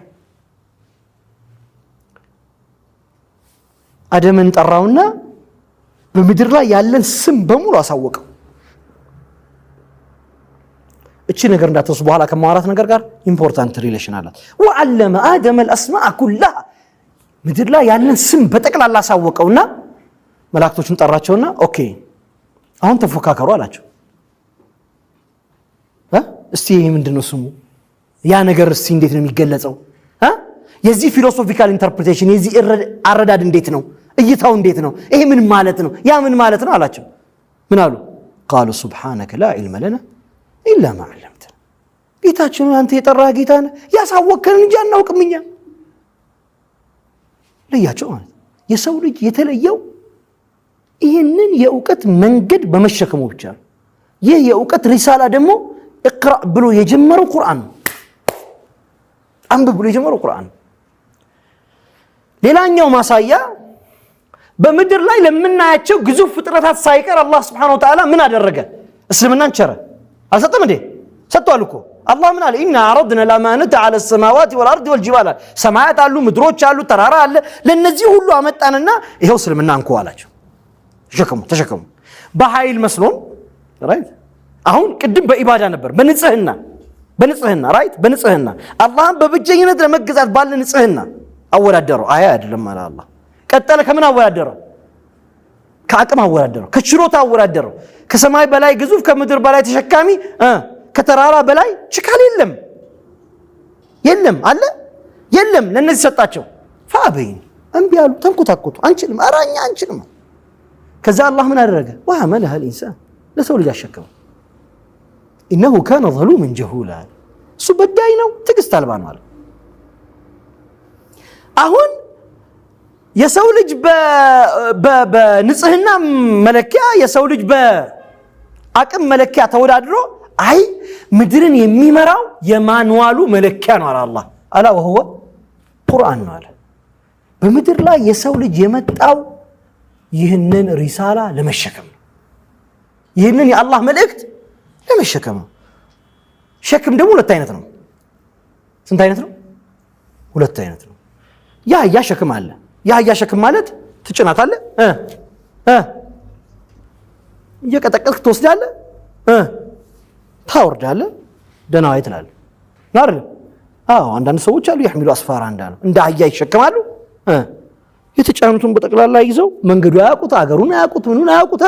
آدمን ጠራውና በምድር ላይ ያለን ስም በሙሉ አሳወቀው እቺ ነገር እንዳትወስ በኋላ ከማዋራት ነገር ጋር ኢምፖርታንት ሪሌሽን አላት وعلم آدم الأسماء كلها ምድር ላይ ያለን ስም በጠቅላላ አሳወቀውና መላእክቶቹን ጠራቸውና ኦኬ አሁን ተፎካከሩ አላቸው እስቲ ይሄ ምንድነው ስሙ ያ ነገር እስቲ እንዴት ነው የሚገለጸው የዚህ ፊሎሶፊካል ኢንተርፕሪቴሽን የዚህ አረዳድ እንዴት ነው እይታው እንዴት ነው ይሄ ምን ማለት ነው ያ ምን ማለት ነው አላቸው ምን አሉ قالوا سبحانك لا علم لنا الا ما علمتنا ጌታችን አንተ የጠራ ጌታ ነህ ያሳወከን እንጂ አናውቅም እኛ ለያቸው ማለት የሰው ልጅ የተለየው ይሄንን የእውቀት መንገድ በመሸከሙ ብቻ ነው ይሄ የእውቀት ሪሳላ ደግሞ اقرا ብሎ የጀመረው ቁርአን አንብብ ብሎ የጀመረው ቁርአን ሌላኛው ማሳያ በምድር ላይ ለምናያቸው ግዙፍ ፍጥረታት ሳይቀር አላህ Subhanahu Wa Ta'ala ምን አደረገ እስልምናን ቸረ አልሰጠም እንዴ ሰጥቷል እኮ አላህ ምን አለ ኢና አረድና الامانه على السماوات والارض والجبال ሰማያት አሉ ምድሮች አሉ ተራራ አለ ለነዚህ ሁሉ አመጣንና ይሄው እስልምና እንኳ አላቸው ተሸከሙ በኃይል መስሎን ራይት አሁን ቅድም በኢባዳ ነበር በንጽህና ራይት በንጽህና አላህን በብቸኝነት ለመገዛት ባለ ንጽህና አወዳደረው አያ አይደለም አለ አላህ ቀጠለ ከምን አወዳደረው ከአቅም አወዳደረው ከችሮታ አወዳደረው ከሰማይ በላይ ግዙፍ ከምድር በላይ ተሸካሚ ከተራራ በላይ ችካል የለም አለ የለም ለነዚህ ሰጣቸው ፈአበይን አንቢያሉ ተንኩታኩቱ አንችልም አራኛ አንችልም ከዛ አላህ ምን አደረገ ወሐመለها الانسان ለሰው ልጅ አሸከመ انه كان ظلوما جهولا እሱ በዳይ ነው ትግስት አልባ ነው አለ አሁን የሰው ልጅ በንጽህና መለኪያ የሰው ልጅ በአቅም መለኪያ ተወዳድሮ አይ ምድርን የሚመራው የማንዋሉ መለኪያ ነው አላህ አላ ወህወ ቁርአን ነው አለ በምድር ላይ የሰው ልጅ የመጣው ይህንን ሪሳላ ለመሸከም ነው ይህንን የአላህ መልእክት ለመሸከም ነው ሸክም ደግሞ ሁለት አይነት ነው ስንት አይነት ነው ሁለት አይነት ነው ያ ሸክም አለ ያ ሸክም ማለት ትጭናታለህ እየቀጠቀጥክ ትወስዳለህ ታወርዳለህ ደናው አይተናል ናር አንዳንድ ሰዎች አሉ يحملوا اسفار እንዳሉ እንደ አህያ ይሸከማሉ የተጫኑትን በጠቅላላ ይዘው መንገዱ ያያቁት አገሩን ያያቁት ምኑን ያያቁት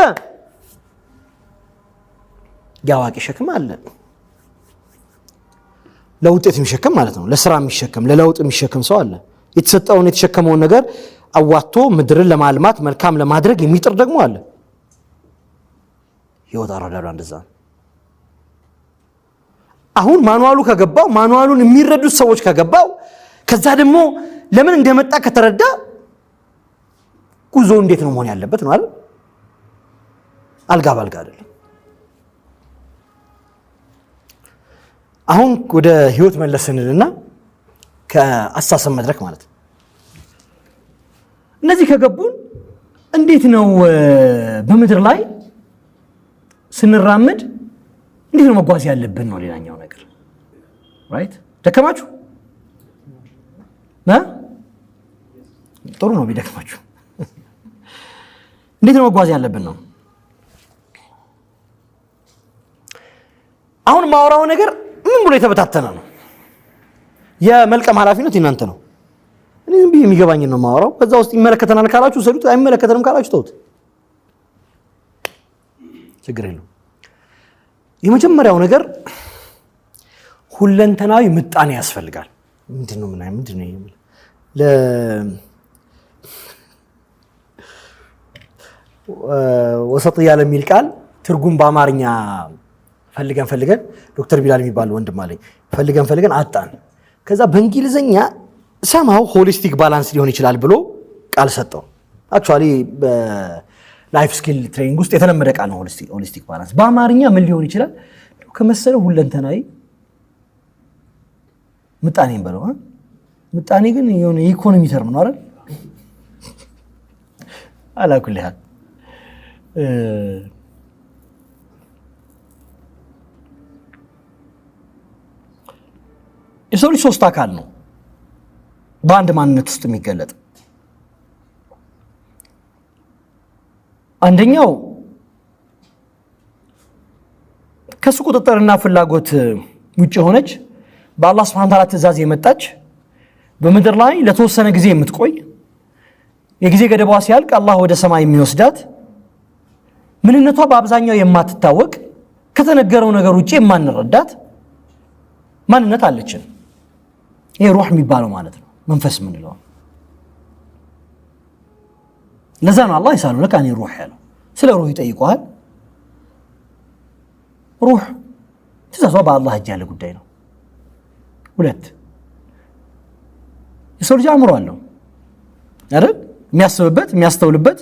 ያዋቂ ሸክም አለ ለውጤት የሚሸከም ማለት ነው ለስራ የሚሸከም ለለውጥ የሚሸከም ሰው አለ የተሰጠውን የተሸከመውን ነገር አዋጥቶ ምድርን ለማልማት መልካም ለማድረግ የሚጥር ደግሞ አለ ህይወት አራዳሉ እንደዛ አሁን ማኑዋሉ ከገባው ማኑዋሉን የሚረዱት ሰዎች ከገባው ከዛ ደግሞ ለምን እንደመጣ ከተረዳ ጉዞ እንዴት ነው መሆን ያለበት ነው አይደል አልጋ ባልጋ አይደለም አሁን ወደ ህይወት መለስንልና ከአሳሰብ መድረክ ማለት እነዚህ ከገቡን እንዴት ነው በመድር ላይ ስንራመድ እንዴት ነው መጓዝ ያለብን ነው ሌላኛው ነገር ራይት ደከማችሁ ጥሩ ነው ቢደከማችሁ እንዴት ነው መጓዝ ያለብን ነው አሁን ማውራው ነገር ምን ብሎ የተበታተነ ነው የመልቀም ኃላፊነት እናንተ ነው እኔ ዝም ብዬ የሚገባኝ ነው ማውራው ከዛ ውስጥ ይመለከተናል ካላችሁ ሰዱት አይመለከተንም ካላችሁ ተውት ችግር የለም የመጀመሪያው ነገር ሁለንተናዊ ምጣኔ ያስፈልጋል ምንድነው ወሰጥያ ለሚል ቃል ትርጉም በአማርኛ ፈልገን ዶክተር ቢላል የሚባል ወንድም አለኝ ፈልገን አጣን ከዛ በእንግሊዘኛ ሰማው ሆሊስቲክ ባላንስ ሊሆን ይችላል ብሎ ቃል ሰጠው አክቹአሊ ላይፍ ስኪል ትሬኒንግ ውስጥ የተለመደ ቃል ነው ሆሊስቲክ ባላንስ በአማርኛ ምን ሊሆን ይችላል ከመሰለው ሁለንተናዊ ምጣኔን በለው ምጣኔ ግን የሆነ ኢኮኖሚ ተርም ነው አይደል አላኩልህ የሰው ልጅ ሶስት አካል ነው በአንድ ማንነት ውስጥ የሚገለጥ አንደኛው ከሱ ቁጥጥርና ፍላጎት ውጭ ሆነች በአላህ Subhanahu Wa Ta'ala ትእዛዝ የመጣች በመድር ላይ ለተወሰነ ጊዜ የምትቆይ የጊዜ ገደቧ ሲያልቅ አላህ ወደ ሰማይ የሚወስዳት ምንነቷ በአብዛኛው የማትታወቅ ከተነገረው ነገር ውጪ የማንረዳት ማንነት አለችን ይሄ ሩህ የሚባለው ማለት ነው መንፈስ ምንለው ለዛ ነው አላህ ይሳሉልክ አኒ ሩህ ያለው ስለ ሩህ ይጠይቁሃል ሩህ ትእዛዟ በአላህ እጅ ያለ ጉዳይ ነው ሁለት የሰው ልጅ አእምሮ አለው አይደል የሚያስብበት የሚያስተውልበት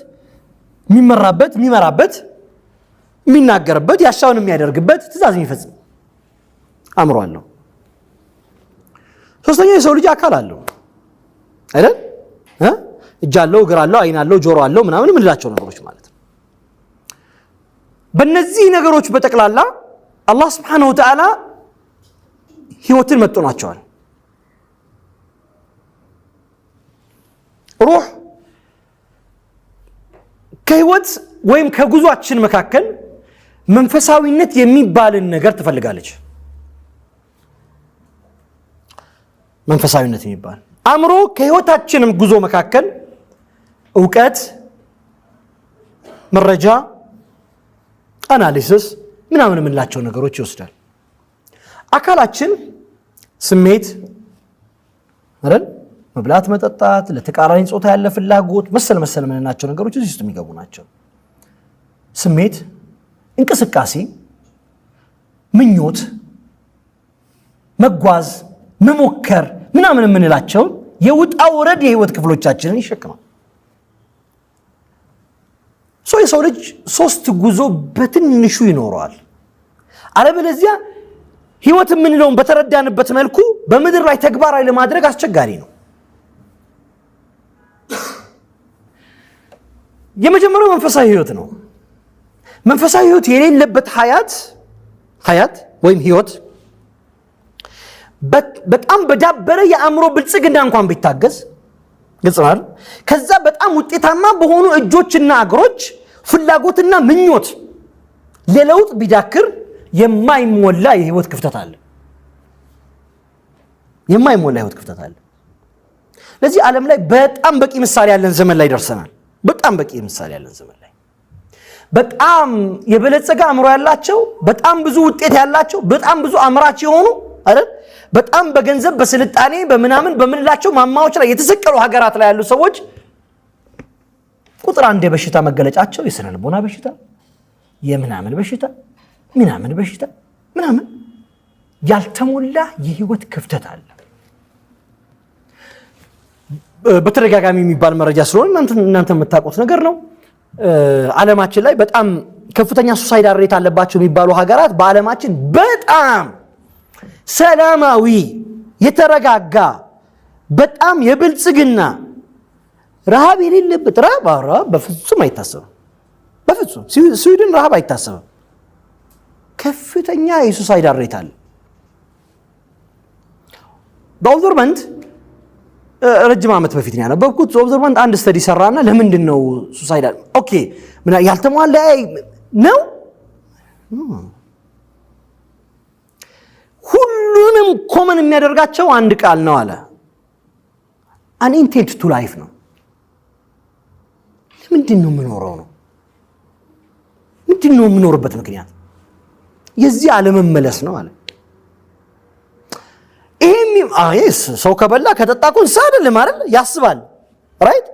የሚመራበት የሚናገርበት ያሻውን የሚያደርግበት ትእዛዝ የሚፈጽም አእምሮ አለው ሶስተኛው የሰው ልጅ አካል አለው አይደል እጅ አለው እግር አለው አይን አለው ጆሮ አለው ምናምን ምንላቸው ነገሮች ማለት ነው በእነዚህ ነገሮች በተቀላላ አላህ Subhanahu Wa Ta'ala ህይወትን መጥቷቸዋል ሩህ ከህይወት ወይም ከጉዟችን መካከል መንፈሳዊነት የሚባልን ነገር ትፈልጋለች መንፈሳዊነት የሚባል አእምሮ ከህይወታችንም ጉዞ መካከል ዕውቀት መረጃ አናሊሲስ ምናምን የምንላቸው ነገሮች ይወስዳል አካላችን ስሜት አይደል መብላት መጠጣት ለተቃራኒ ጾታ ያለ ፍላጎት መሰል ምንናቸው ነገሮች እዚህ ውስጥ የሚገቡ ናቸው ስሜት እንቅስቃሴ ምኞት መጓዝ መሞከር ምናምን የምንላቸው የውጣው ወረድ የህይወት ክፍሎቻችንን ይሸከማል የሰው ልጅ ሶስት ጉዞ በትንሹ ይኖረዋል አለበለዚያ ህይወት የምንለውን በተረዳንበት መልኩ በመድር ላይ ተግባራዊ ለማድረግ አስቸጋሪ ነው የመጀመሪያው መንፈሳዊ ህይወት ነው መንፈሳዊ ህይወት የሌለበት ሐያት ወይም ህይወት በጣም በዳበረ የአእምሮ ብልጽግና እንኳን ቢታገዝ ግልጽናል ከዛ በጣም ውጤታማ በሆኑ እጆችና እግሮች ፍላጎትና ምኞት ለለውጥ ቢዳክር የማይሞላ የህይወት ክፍተት አለ ለዚህ ዓለም ላይ በጣም በቂ ምሳሌ ያለን ዘመን ላይ ደርሰናል በጣም በቂ ምሳሌ ያለን ዘመን ላይ በጣም የበለጸገ አእምሮ ያላቸው በጣም ብዙ ውጤት ያላቸው በጣም ብዙ አምራች የሆኑ አይደል በጣም በገንዘብ በስልጣኔ በመናምን በመላቸው ማማዎች ላይ የተሰቀሉ ሀገራት ላይ ያሉ ሰዎች ቁጥር አንድ የበሽታ መገለጫቸው የስነ ልቦና በሽታ የምናምን በሽታ ምናምን ያልተሞላ የህይወት ክፍተት አለ በተደጋጋሚ የሚባል መረጃ ስለሆነ እናንተ የምታውቁት ነገር ነው ዓለማችን ላይ በጣም ከፍተኛ ሱሳይድ ሬት አለባቸው የሚባሉ ሀገራት በዓለማችን በጣም ሰላማዊ የተረጋጋ በጣም የብልጽግና ረሃብ የሌለበት ረሃብ በፍጹም አይታሰብም በፍጹም ስዊድን ረሃብ አይታሰብም ከፍተኛ የሱሳይድ ሬት አለ በኦብዘርቨንት ረጅም ዓመት በፊት ነው ያነበብኩት ኦብዘርቨንት አንድ ስተዲ ሰራና ለምንድን ነው ሱሳይድ ኦኬ ምን ያልተሟላ ነው ሁሉንም ኮመን የሚያደርጋቸው አንድ ቃል ነው አለ an intent to life ነው ምንድነው የምኖረው ነው ምንድነው የምኖርበት ምክንያት የዚህ ዓለም መመለስ ነው አለ ይሄም ሰው ከበላ ከጠጣኩን ሳይደለም አይደል ያስባል ራይት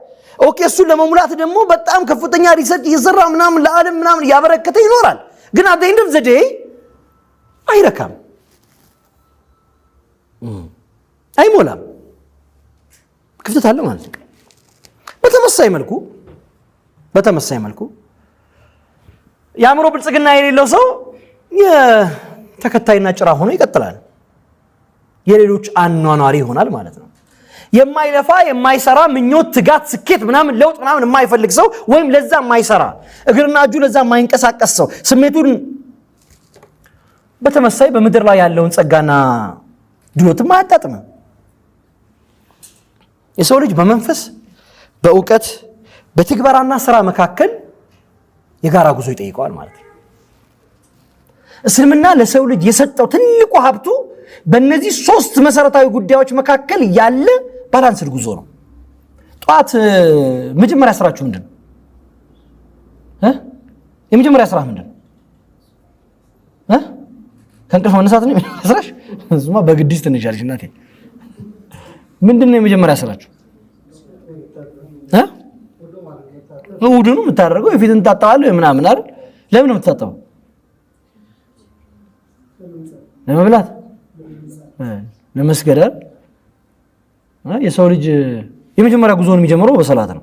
ኦኬ እሱን ለመሙላት ደግሞ በጣም ከፍተኛ ሪሰርች እየሰራ ምናምን ለዓለም ምናምን ያበረከተ ይኖራል ግን at the end of the day አይረካም አይሞላም ክፍተት አለ ማለት ነው በተመሳሳይ መልኩ የአእምሮ ብልጽግና የሌለው ሰው የተከታይና ጭራ ሆኖ ይቀጥላል የሌሎች አኗኗሪ ይሆናል ማለት ነው የማይለፋ የማይሰራ ምኞት ትጋት ስኬት ምናምን ለውጥ ምናምን የማይፈልግ ሰው ወይም ለዛ የማይሰራ እግርና እጁ ለዛ የማይንቀሳቀስ ሰው ስሜቱን በተመሳሳይ በመድር ላይ ያለውን ጸጋና ድሎትም አያጣጥም የሰው ልጅ በመንፈስ በእውቀት በትግበራና ስራ መካከል የጋራ ጉዞ ይጠይቀዋል ማለት ነው እስልምና ለሰው ልጅ የሰጠው ትልቁ ሀብቱ በእነዚህ ሶስት መሰረታዊ ጉዳዮች መካከል ያለ ባላንስድ ጉዞ ነው ጧት መጀመሪያ ስራችሁ ምንድነው የመጀመሪያ ስራ ምንድነው ከእንቅልፍ መነሳት ነው ስራሽ እሱማ በግዲስ ትንሻለሽ እናቴ ምንድነው የመጀመሪያ ስራችሁ ውዱን የምታደርገው የፊትን ታጣዋለህ ምናምን አይደል ለምን ነው የምትታጠበው ለመብላት ለመስገድ የሰው ልጅ የመጀመሪያ ጉዞውን የሚጀምረው በሰላት ነው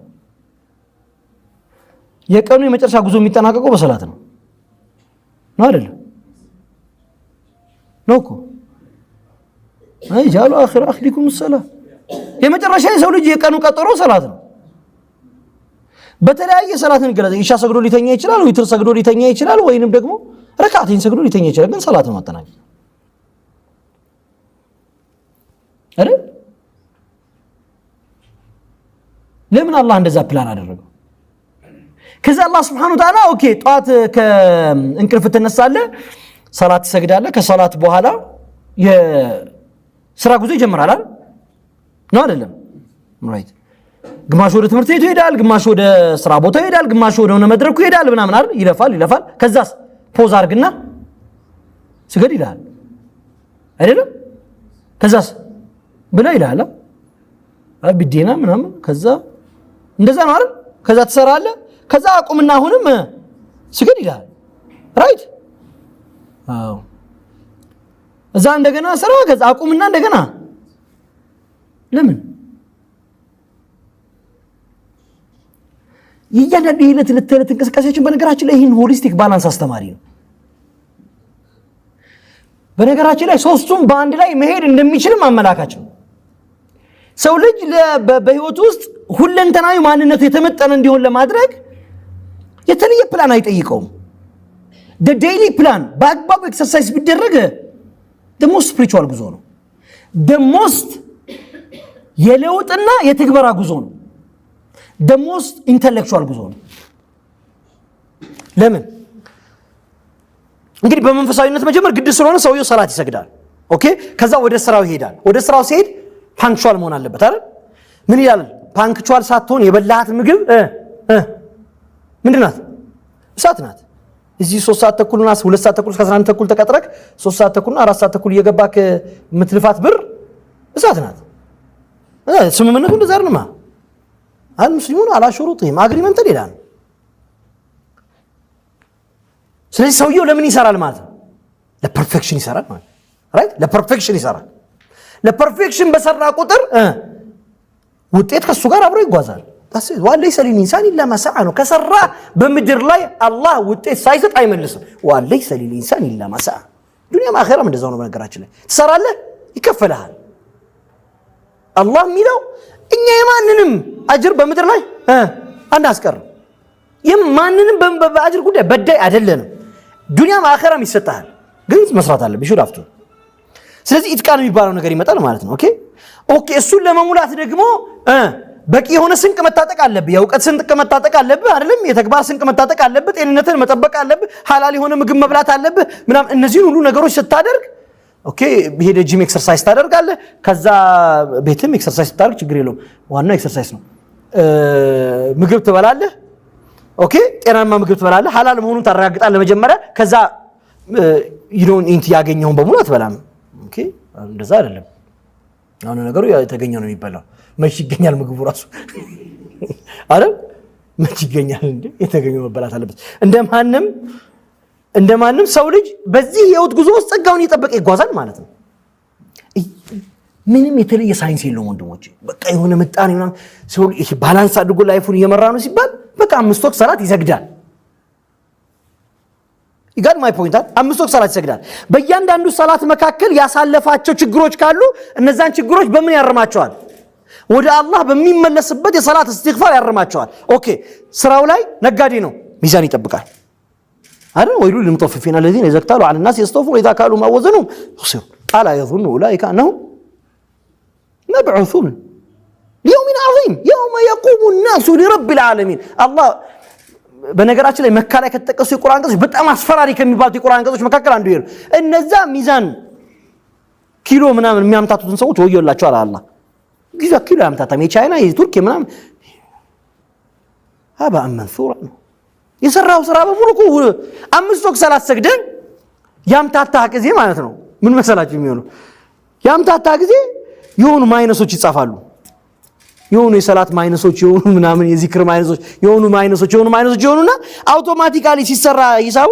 የቀኑ የመጨረሻ ጉዞ የሚጠናቀቀው በሰላት ነው አይደል ነውኮ ጃሉ አኺር አኽሊኩም الصلاه የመጨረሻ የሰው ልጅ የቀኑ ቀጠሮ ሰላት ነው በተለያየ ሰላትን ገለጸ ኢሻ ሰግዶ ሊተኛ ይችላል ዊትር ሰግዶ ሊተኛ ይችላል ወይንም ደግሞ ረካዓትን ሰግዶ ሊተኛ ይችላል ግን ሰላትን ማጠናቀቅ አይደል ለምን አላህ እንደዛ ፕላን አደረገው ከዛ አላህ Subhanahu Wa Ta'ala ኦኬ ጧት ከእንቅልፍ ተነሳለህ ሰላት ትሰግዳለህ ከሰላት በኋላ የሥራ ጉዞ ይጀምራል አይደል ነው አይደለም ራይት ግማሽ ወደ ትምህርት ቤት ይሄዳል ግማሽ ወደ ስራ ቦታ ይሄዳል ግማሽ ወደ ሆነ መድረኩ ይሄዳል ምናምን አይደል ይለፋል ከዛስ ፖዝ አርግና ስገድ ይላል አይደለም ከዛስ ብላ ይላል አብዲና ምናምን ከዛ እንደዛ ነው አይደል ከዛ ትሰራለህ ከዛ አቁምና አሁንም ስገድ ይላል ራይት አዎ እዛ እንደገና ስራ ከዛ አቁምና እንደገና ለምን ይያዳዱ ይለት እንቅስቃሴዎችን በነገራችን ላይ ይሄን ሆሊስቲክ ባላንስ አስተማሪ ነው በነገራችን ላይ ሶስቱም በአንድ ላይ መሄድ እንደሚችልም አመላካች ነው ሰው ልጅ በህይወት ውስጥ ሁለንተናዊ ማንነቱ የተመጠነ እንዲሆን ለማድረግ የተለየ ፕላን አይጠይቀውም the daily plan በአግባቡ ኤክሰርሳይዝ ቢደረግ the most spiritual ጉዞ ነው the most የለውጥና የትግበራ ጉዞ ነው the most intellectual ጉዞ ነው ለምን እንግዲህ በመንፈሳዊነት መጀመር ግድ ስለሆነ ሰውየው ሰላት ይሰግዳል ኦኬ ከዛ ወደ ስራው ይሄዳል ወደ ስራው ሲሄድ ፓንክቹዋል መሆን አለበት አይደል ምን ይላል ፓንክቹዋል ሳትሆን የበላሃት ምግብ ምንድናት እሳት ናት እዚህ 3 ሰዓት ተኩልና 2 ሰዓት ተኩል 11 ተኩል ተቀጥረክ 3 ሰዓት ተኩልና 4 ሰዓት ተኩል እየገባክ ምትልፋት ብር እሳት ናት ስምምነቱ እንደዛ አይደልማ المسلمون على شروطهم اجريمنت ይላል ስለዚህ ሰውየው ለምን ይሰራል ማለት ነው ለፐርፌክሽን ይሰራል ማለት ራይት ለፐርፌክሽን ይሰራል ለፐርፌክሽን በሰራ ቁጥር ውጤት ከሱ ጋር አብሮ ይጓዛል ታስ ወለይሰ ለልኢንሳን ኢላ ማ ሰዓ ነው ከሰራ በምድር ላይ አላህ ውጤት ሳይሰጥ አይመልስም ወለይሰ ለልኢንሳን ኢላ ማ ሰዓ ዱንያም አኺራም እንደዛው ነው በነገራችን ላይ ትሰራለህ ይከፈላል አላህ ሚለው እኛ የማንንም አጅር በምድር ላይ አናስቀር የማንንም በአጅር ጉዳይ በዳይ አይደለንም ዱንያም አኺራም ይሰጣል ግን መስራት አለብህ ሹራፍቱ ስለዚህ ኢትቃን የሚባለው ነገር ይመጣል ማለት ነው ኦኬ እሱን ለመሙላት ደግሞ በቂ የሆነ ስንቅ መታጠቅ አለብህ የእውቀት ስንቅ መታጠቅ አለብህ አይደለም የተግባር ስንቅ መታጠቅ አለብህ ጤንነትን መጠበቅ አለብህ ሐላል የሆነ ምግብ መብላት አለብህ ምናም እነዚህ ሁሉ ነገሮች ስታደርግ ኦኬ ሄደ ጂም ኤክሰርሳይዝ ታደርጋለህ ከዛ ቤትም ኤክሰርሳይዝ ታደርግ ችግር የለውም ዋናው ኤክሰርሳይዝ ነው ምግብ ትበላለህ ኦኬ ጤናማ ምግብ ትበላለህ ሐላል መሆኑን ታረጋግጣለህ መጀመሪያ ከዛ you don't ያገኘውን በሙሉ አትበላም ኦኬ እንደዛ አይደለም አሁን ነገሩ የተገኘው ነው የሚበላው መች ይገኛል ምግቡ ራሱ አይደል መች ይገኛል እንዴ የተገኘው መበላት አለበት እንደማንም ሰው ልጅ በዚህ የውት ጉዞ ውስጥ ጸጋውን እየጠበቀ ይጓዛል ማለት ነው ምንም የተለየ ሳይንስ የለውም ወንድሞቼ በቃ የሆነ ምጣኔ ምናምን ሰው ይሄ ባላንስ አድርጎ ላይፉን እየመራ ነው ሲባል በቃ 5 ወቅት ሰላት ይሰግዳል ይጋድ ማይ ፖይንት 5 ወቅት ሰላት ይሰግዳል በእያንዳንዱ ሰላት መካከል ያሳለፋቸው ችግሮች ካሉ እነዛን ችግሮች በምን ያርማቸዋል ወደ አላህ በሚመለስበት የሰላት እስትግፋር ያርማቸዋል ኦኬ ስራው ላይ ነጋዴ ነው ሚዛን ይጠብቃል አይደል ወይሉ ለምጠፍፊና الذين يزكتالوا على الناس يستوفوا اذا كانوا ما وزنهم يخسرون الا يظن اولئك انهم مبعوثون ليوم عظيم يوم يقوم الناس لرب العالمين الله በነገራችን ላይ መካ ላይ ከተጠቀሱ የቁርአን አንቀጾች በጣም አስፈራሪ ከሚባሉት የቁርአን አንቀጾች መካከል አንዱ ይሄ እነዛ ሚዛን ኪሎ ምናምን የሚያምታቱትን ሰዎች ወዮላቸው አለ አላህ ጊዜ ኪሎ ያምታታም የቻይና የቱርክ ምናምን هذا منثور የሰራው ስራ በሙሉ 5 ወቅት ሰላት ሰግደን ያምታታ ጊዜ ማለት ነው ምን መሰላችሁ የሚሆነው ያምታታ ጊዜ የሆኑ ማይነሶች ይጻፋሉ የሆኑ የሰላት ማይነሶች የሆኑ ምናምን የዚክር ማይነሶች የሆኑ ማይነሶች የሆኑና አውቶማቲካሊ ሲሰራ ይሳው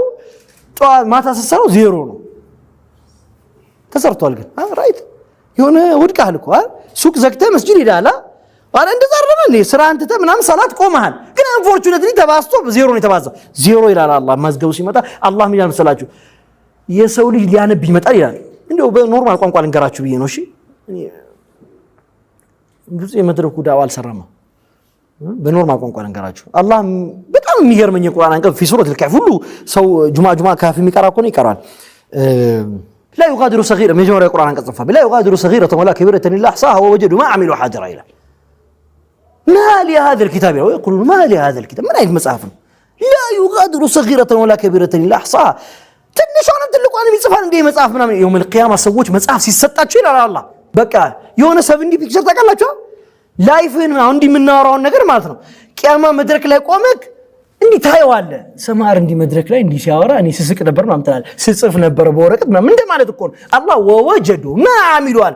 ማታ ሲሰራው ዜሮ ነው ተሰርቷል ግን ራይት የሆነ ወድቃል እኮ ሱቅ ዘግተህ መስጂድ ይዳላ አረ እንደዛ አይደለም ስራ አንተ ምናምን ሰላት ቆመሃል ግን አንፎርቹኔትሊ ተባስቶ ዜሮ ነው የተባዘው ዜሮ ይላል አላህ ማዝገቡ ሲመጣ አላህ ምን ይላል መሰላችሁ የሰው ልጅ ሊያነብ ይመጣል ይላል እንደው በኖርማል ቋንቋ ልንገራችሁ ብዬ ነው እሺ ብዙ የመድረኩ ዳዋ አልሰራማ በኖርማል ቋንቋ ልንገራችሁ አላህ በጣም የሚገርመኝ ቁርአን አንቀጽ في سوره الكهف ሁሉ ሰው ጁማ ካፍ የሚቀራ እኮ ነው ይቀራል لا يغادر صغيرة مجموعة القرآن قد صفها لا يغادر صغيرة ولا كبيرة إلا أحصاها ووجدوا ما عملوا حاضرا إلى ما لهذا الكتاب ويقولون ما لهذا الكتاب من أين مسافر لا يغادر صغيرة ولا كبيرة إلا أحصاها تنشون تلقوا أنا بيصفها عندي مساف من يوم القيامة سووش مساف سيستات شيء لا الله بقى يونا سبني بيكسر تقول لك لايفين عندي من نار والنجار ما أثنى قيامة مدرك لا يقومك إني تايوالله سمار عندي مدرك لا إني شاورا إني سسك نبر ما مثلا سيصرف نبر بورك من ده ما تكون الله ووجدوا ما عملوا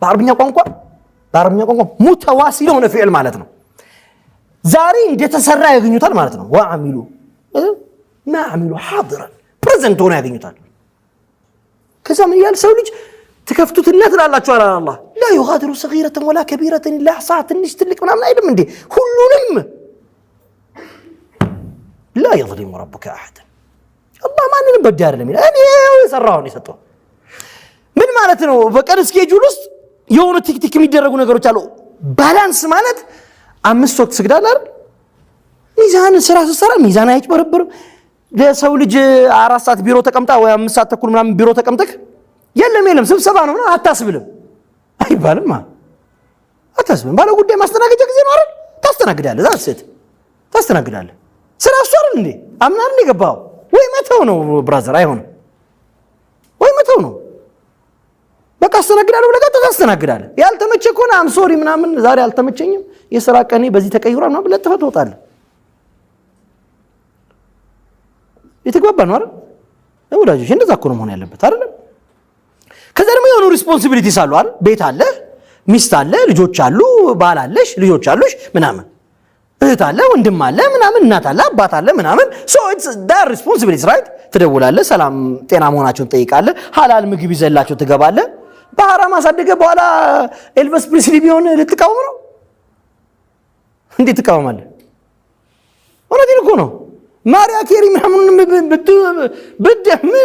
بعربنا قنقوا متواصلون فعل مالتنا زارين ده تسرع يغنيوتال مالتنا وعملوا ما عملوا حاضرا بريزنت هنا يغنيوتال كذا من يال سولج تكفتوت النت لا تشوار الله لا يغادر صغيرة ولا كبيرة إلا أحصاها نشتلك من عمنا من دي كلهم لا يظلم ربك أحدا الله ما نبى بدار لمين أنا يسرعوني ستوا من مالتنا فكان سكيجول است يوم تك ميدرجون نقولوا تعالوا بالانس مالت أمس صوت سجدالر ميزان سرا ميزان هيك بربر ده سولج عراسات بيرو تكمتا وأمس ساعة تكون من بيرو تكمتك يلم سبسبانه ما هتاسبلم أي بالم ما هتاسبلم بالو قدي ما استناقد جزء نار تستناقد على ذات ست تستناقد على سرا صورني أمنارني قباو وين ما تونو برازر أي هون وين ما تونو بقى استناقد على ولا قد تستناقد على يالتمتش كون أم سوري من زاري يالتمتشني يسراكني بزي تكيورا ما بلا تفتو طال يتقبل نار ولا جيش إنت ذاكرهم هون يلبت عارف كذا ما يونو responsibility سالو عارف بيت على ميست على لجوج علو بال علىش لجوج علوش منامن እህት አለ ወንድም አለ ምናምን እናት አለ አባት አለ ምናምን so it's their responsibility right ትደውላለህ ሰላም ጤና መሆናቸውን ጠይቃለህ ሐላል ምግብ ይዘላቸው ትገባለህ በሐራም አሳደገ በኋላ ኤልቨስ ፕሪስሊ ቢሆን ልትቃወም ነው እንዴት ትቃወማለህ ወላሂ እኮ ነው ማሪያ ኬሪ ምናምን ምን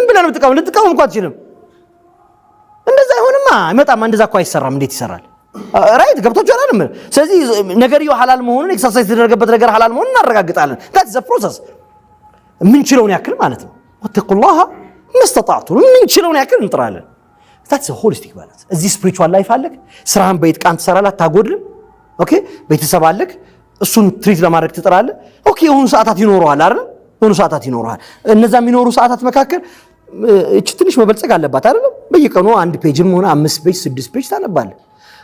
ብለህ ነው ልትቃወም እንኳን አትችልም እንደዛ አይሆንማ አይመጣም እንደዛ እኮ አይሰራም እንዴት ይሰራል رايت قبطوش أنا نمر سأزي نجاريو حلال مهون إكساسايز تدرج بدرجة حلال مهون نرجع على that's the process من شلون يأكل مالته واتقوا الله ما استطعتوا من شلون يأكل نترالن that's a holistic balance زي spiritual life عليك سرهم بيت كانت سرالة تاجودلم أوكي بيت سبالك السون تريد لما ركت ترالة أوكي هون ساعات ينورها لارن هون ساعات ينورها النظام ينورو ساعات مكاكر تشتريش ما بلسك على باتارن بيجي عند بيجن مهون 5 بيج 6 بيج تانا بال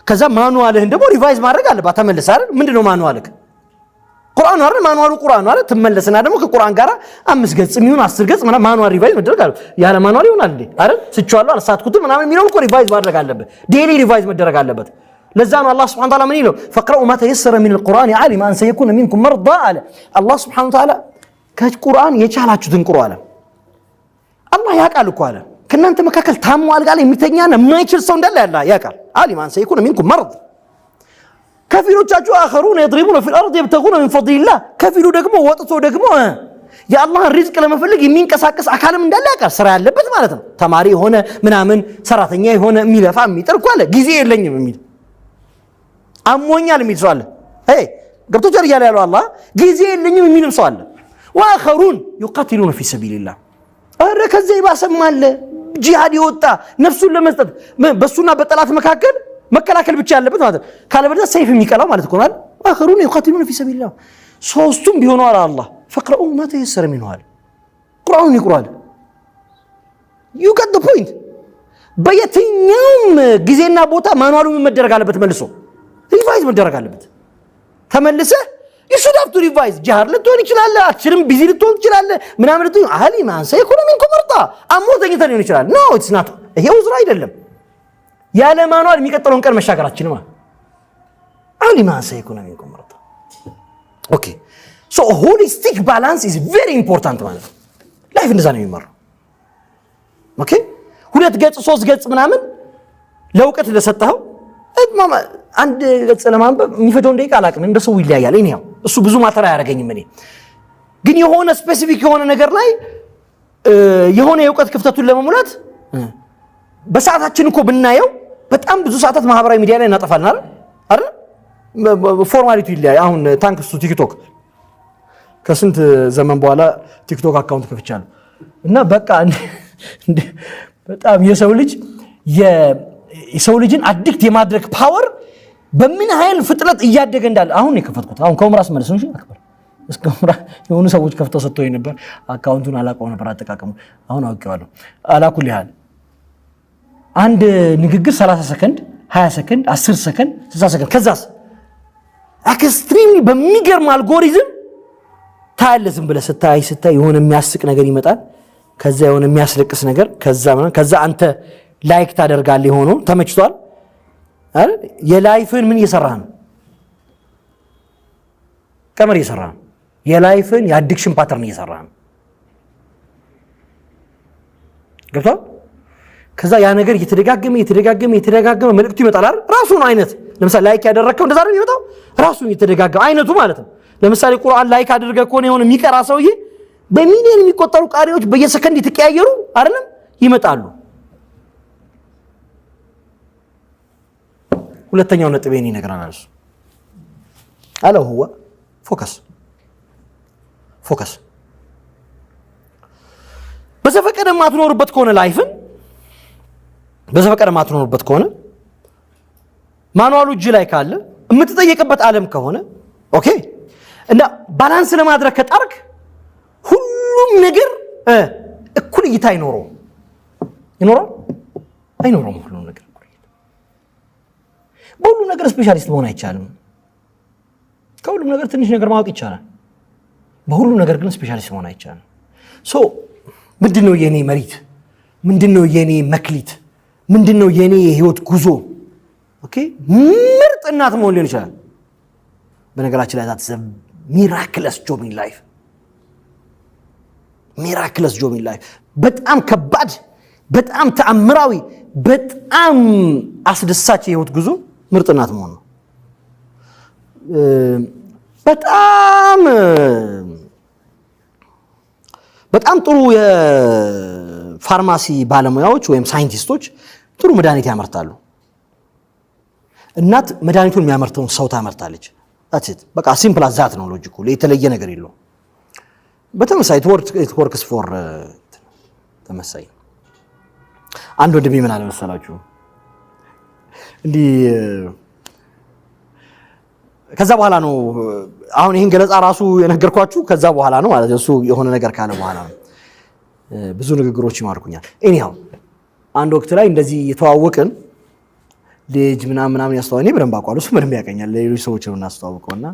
كذا مانوالهن دمو ريفايز ማድረግ አለበት ተመለስ አይደል ምንድነው ማኑዋልክ ቁርአን አይደል ማኑዋሉ ቁርአን አይደል ተመለስና ደግሞ ከቁርአን ጋር 5 ገጽ የሚሆን 10 ገጽ ማኑዋል ሪቫይዝ መደረግ አለበት ያለ ማኑዋል ይሆናል እንዴ አይደል ስቻለሁ አልሳትኩትም ምናምን የሚለውን እኮ ሪቫይዝ ማድረግ አለበት ዴይሊ ሪቫይዝ መደረግ አለበት ለዛ ነው አላህ Subhanahu Wa Ta'ala ምን ይለው فقرأوا ما تيسر من القرآن علم أن سيكون منكم مرضى على الله Subhanahu Wa Ta'ala ከቁርአን የቻላችሁትን ቁርአን አለ አላህ ያውቃል እኮ አለ كنانت مكاكل تامو على ميتينيانا ما يشيل صوند الله لا ياكل عالي ما سيكون منكم مرض كفروا تاجوا آخرون يضربون في الأرض يبتغون من فضل الله كفروا دقموا وطتوا دقموا يا الله الرزق لما فلق يمين كساكس أكال من الله ياكل سرع اللبت مالتنا تماري هنا منامن سراتنيا هنا ميلا فامي تركوا له جزير لين يميل أموينيا لميل سؤال هي قبضوا جري على الله جزير لين يميل سؤال وآخرون يقاتلون في سبيل الله أركز زي باسم مال جهاد يوتا نفسه لما استد بسونا بطلات مكاكل مكلاكل ብቻ ያለበት ማለት ካለ በዛ ሰይፍ የሚቀላው ማለት እኮ ማለት አخرون يقاتلون في سبيل الله ሶስቱም ቢሆኑ አለ አላህ فقرؤوا ما تيسر منه ቁርአኑን ይቁራል you got the point በየትኛውም ጊዜና ቦታ ማኑዋሉ መደረግ አለበት መልሶ ሪቫይዝ መደረግ አለበት ተመልሰህ you should have to revise ጃር ልትሆን ይችላል አችንም ቢዚ ልትሆን ይችላል ምናምን ልትሆን አሊ ማን ሳይኮን ምንኩም መርጣ አሞተኝታ ሊሆን ይችላል no it's not ይሄ ውዝራ አይደለም ያለ ማኑዋል የሚቀጥለውን ቀን መሻገራችን ማለት አሊ ማን ሳይኮን ምንኩም መርጣ okay so a holistic balance is very important ማለት ላይፍ እንደዛ ነው የሚመራው okay ሁለት ገጽ ሶስት ገጽ ምናምን ለውቀት ለሰጣው አንድ ገጽ ለማንበብ የሚፈጀው ደቂቃ አላቅም እንደሰው ይለያያል እኔው እሱ ብዙ ማተራ ያረጋኝም እኔ ግን የሆነ ስፔሲፊክ የሆነ ነገር ላይ የሆነ የውቀት ክፍተቱን ለመሙላት በሰዓታችን እኮ ብናየው በጣም ብዙ ሰዓታት ማህበራዊ ሚዲያ ላይ እናጠፋልና አይደል ፎርማሊቲ ይለያይ አሁን ታንክስ ቱ ቲክቶክ ከስንት ዘመን በኋላ ቲክቶክ አካውንት ከፍቻለሁ እና በቃ በጣም የሰው ልጅን አዲክት የማድረግ ፓወር በምን ኃይል ፍጥነት እያደገ እንዳለ አሁን የከፈትኩት አሁን ከኡምራስ መልስ ነው አክበር እስከምራ የሆኑ ሰዎች ከፍተው ሰጥተውኝ ነበር አካውንቱን አላውቀው ነበር አጠቃቀሙ አሁን አውቄዋለሁ አላኩል ያህል አንድ ንግግር 30 ሰከንድ 20 ሰከንድ 10 ሰከንድ 60 ሰከንድ ከዛስ ኤክስትሪምሊ በሚገርም አልጎሪዝም ታያለዝም ብለህ ስታይ የሆነ የሚያስቅ ነገር ይመጣል ከዛ የሆነ የሚያስለቅስ ነገር ከዛ አንተ ላይክ ታደርጋለህ ሆኖ ተመችቷል አይደል የላይፍን ምን እየሰራህ ነው ቀመር እየሰራህ ነው የላይፍን የአዲክሽን ፓተርን እየሰራህ ነው ገብቷል ከዛ ያ ነገር እየተደጋገመ መልእክቱ ይመጣል አይደል ራሱን አይነት ለምሳሌ ላይክ ያደረከው እንደዛ ነው የሚመጣው ራሱን እየተደጋገመ አይነቱ ማለት ነው ለምሳሌ ቁርአን ላይክ አድርገህ ከሆነ የሆነ የሚቀራ ሰውዬ በሚሊዮን የሚቆጠሩ ቃሪዎች በየሰከንድ የተቀያየሩ አይደለም ይመጣሉ ሁለተኛው ነጥብ የኔ ነገራናል እሱ አለው هو ፎከስ በዘፈቀደ ማትኖርበት ከሆነ ላይፍን በዘፈቀደ ማትኖርበት ከሆነ ማኑዋሉ እጅ ላይ ካለ የምትጠየቅበት ዓለም ከሆነ ኦኬ እና ባላንስ ለማድረግ ከጣርክ ሁሉም ነገር እኩል እይታ አይኖረውም ሁሉም ነገር በሁሉም ነገር ስፔሻሊስት መሆን አይቻልም ከሁሉም ነገር ትንሽ ነገር ማወቅ ይቻላል በሁሉም ነገር ግን ስፔሻሊስት መሆን አይቻልም ምንድነው የኔ መሪት ምንድነው የኔ መክሊት ምንድነው የኔ የህይወት ጉዞ ኦኬ ምርጥ እናት መሆን ሊሆን ይችላል በነገራችን ላይ that's a miraculous job in life በጣም ከባድ በጣም ተአምራዊ በጣም አስደሳች የህይወት ጉዞ ምርጥ እናት መሆን ነው በጣም ጥሩ የፋርማሲ ባለሙያዎች ወይም ሳይንቲስቶች ጥሩ መድኃኒት ያመርታሉ እናት መድኃኒቱን የሚያመርተውን ሰው ታመርታለች that's it በቃ ሲምፕል አዛት ነው ሎጂኩ የተለየ ነገር የለው በተመሳሳይ it works for ተመሳሳይ አንድ ወንድሜ ምን አለ መሰላችሁ እንዲህ ከዛ በኋላ ነው አሁን ይሄን ገለጻ ራሱ የነገርኳችሁ ከዛ በኋላ ነው ማለት እሱ የሆነ ነገር ካለ በኋላ ነው ብዙ ንግግሮች ይማርኩኛል anyhow አንድ ወቅት ላይ እንደዚህ የተዋወቅን ልጅ ምናምን ያስተዋወቀኝ በደንብ አውቀዋለሁ እሱ ምንም ያቀኛል ሌሎች ሰዎች ነው እናስተዋወቀውና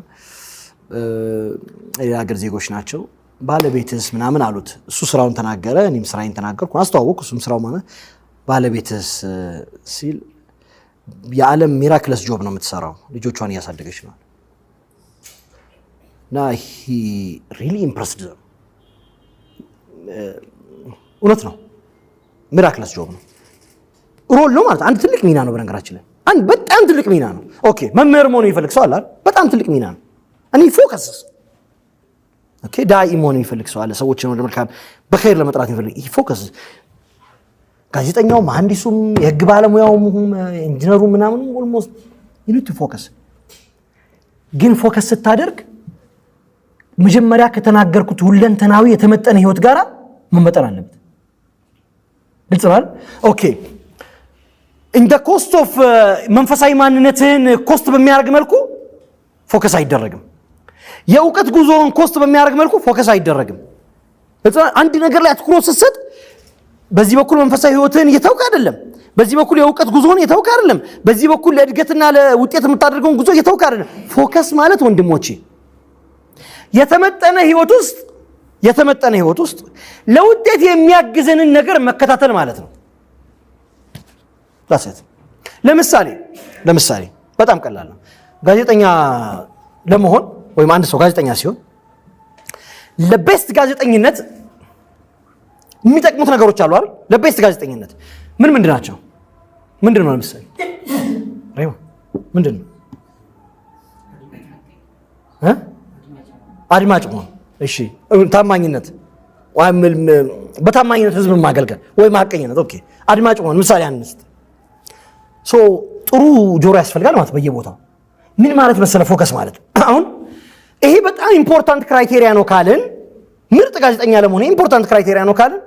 የሀገር ዜጎች ናቸው ባለቤትስ ምናምን አሉት እሱ ስራውን ተናገረ እኔም ስራዬን ተናገርኩ አስተዋወቅኩ እሱም ስራው ማለት ባለቤትስ ሲል የዓለም ሚራክለስ ጆብ ነው የምትሰራው ልጆቿን እያሳደገች ነው እና he really impressed them እውነት ነው ሚራክለስ ጆብ ነው ሮል ነው ማለት አንድ ትልቅ ሚና ነው በነገራችን ላይ አንድ በጣም ትልቅ ሚና ነው ኦኬ መምህር መሆን ይፈልግ ሰው አለ በጣም ትልቅ ሚና ነው እኔ ፎከስ ኦኬ ዳኢ መሆን ይፈልግ ሰው አለ ሰዎችን ወደ መልካም በኸይር ለመጥራት ይፈልግ ፎከስ ጋዜጠኛው መሐንዲሱም የህግ ባለሙያውም ኢንጂነሩ ምናምን ኦልሞስት you need to focus ግን ፎከስ ስታደርግ መጀመሪያ ከተናገርኩት ሁለንተናዊ የተመጠነ ህይወት ጋራ መመጠን አለበት ግልጽ ነው ኦኬ in the cost of መንፈሳዊ ማንነትን ኮስት በሚያደርግ መልኩ ፎከስ አይደረግም የእውቀት ጉዞን ኮስት በሚያደርግ መልኩ ፎከስ አይደረግም አንድ ነገር ላይ አትኩሮት ስትሰጥ በዚህ በኩል መንፈሳዊ ህይወትን እየተውክ አይደለም በዚህ በኩል የእውቀት ጉዞን እየተውክ አይደለም በዚህ በኩል ለእድገትና ለውጤት የምታደርገውን ጉዞ እየተውክ አይደለም ፎከስ ማለት ወንድሞቼ የተመጠነ ህይወት ውስጥ ለውጤት የሚያግዘንን ነገር መከታተል ማለት ነው ታሰት ለምሳሌ በጣም ቀላል ነው ጋዜጠኛ ለመሆን ወይም አንድ ሰው ጋዜጠኛ ሲሆን ለቤስት ጋዜጠኝነት የሚጠቅሙት ነገሮች አሉ አይደል ለቤስት ጋዜጠኝነት ምንድን ናቸው ምንድነው ለምሳሌ ሬማ ምንድነው አድማጭ መሆን እሺ ታማኝነት ወይም በታማኝነት ህዝብን ማገልገል ወይ ማቀኝነት ኦኬ አድማጭ መሆን ምሳሌ አንስት ሶ ጥሩ ጆሮ ያስፈልጋል ማለት በየቦታው ምን ማለት መሰለ ፎከስ ማለት አሁን ይሄ በጣም ኢምፖርታንት ክራይቴሪያ ነው ካልን ምርጥ ጋዜጠኛ ለመሆን ኢምፖርታንት ክራይቴሪያ ነው ካልን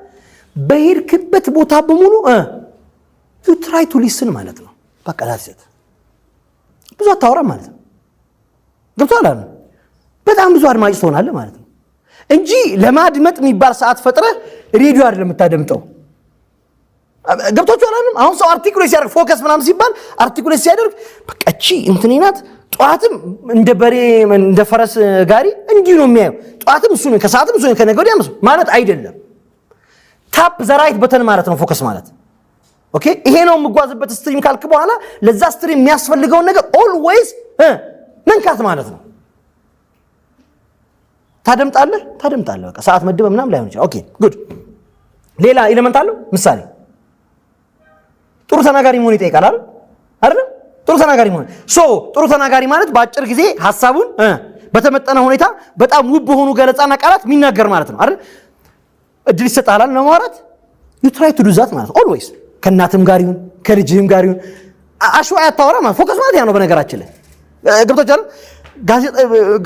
በሄድክበት ቦታ በሙሉ you try to listen ማለት ነው። በቃ ላትዘት ብዙ አታወራ ማለት ነው። ገብቶሃል አይደል? በጣም ብዙ አድማጭ ትሆናለህ ማለት ነው እንጂ ለማድመጥ የሚባል ሰዓት ፈጥረህ ሬዲዮ አይደለም የምታደምጠው። ገብቶሃል አይደል? አሁን ሰው አርቲኩሌት ሲያደርግ ፎከስ ምናምን ሲባል አርቲኩሌት ሲያደርግ በቃ እቺ እንትኔናት ጧትም እንደ በሬ እንደ ፈረስ ጋሪ እንዲህ ነው የሚያየው። ጧትም እሱ ነው ከሰዓትም እሱ ነው ከነገ ወዲያ ማለት አይደለም። ታፕ ዘራይት በተን ማለት ነው ፎከስ ማለት። ኦኬ ይሄ ነው የምጓዝበት ስትሪም ካልክ በኋላ ለዛ ስትሪም የሚያስፈልገው ነገር ኦልዌይስ መንካት ማለት ነው። ታደምጣለህ በቃ ሰዓት መድበ ምናምን ላይሆን ይችላል። ኦኬ ጉድ ሌላ ኤሌመንት አለው። ምሳሌ ጥሩ ተናጋሪ መሆን ይጠይቃል አይደል? ጥሩ ተናጋሪ መሆን ጥሩ ተናጋሪ ማለት በአጭር ጊዜ ሐሳቡን በተመጠነ ሁኔታ በጣም ውብ በሆኑ ገለጻና ቃላት የሚናገር ማለት ነው አይደል? እድል ይሰጣል ለማውራት you try to do that ማለት always ከናትም ጋር ይሁን ከልጅህም ጋር ይሁን አሽዋ ያታወራ ማለት ፎከስ ማለት ያ ነው። በነገራችን ላይ ገብቶኛል።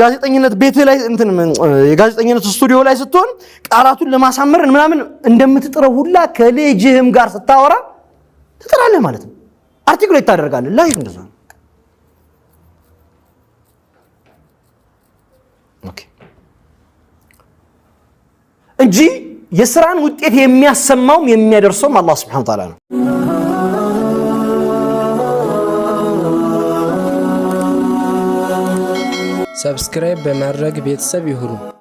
ጋዜጠኝነት ቤት ላይ የጋዜጠኝነት ስቱዲዮ ላይ ስትሆን ቃላቱን ለማሳመር ምናምን እንደምትጥረው ሁላ ከልጅህም ጋር ስታወራ ትጥራለህ ማለት ነው። አርቲኩሌት ታደርጋለህ። ላይፍ እንደዛ ነው። ኦኬ እንጂ የሥራን ውጤት የሚያሰማውም የሚያደርሰውም አላህ Subhanahu Wa Ta'ala ነው። ሰብስክራይብ በማድረግ ቤተሰብ ይሁኑ።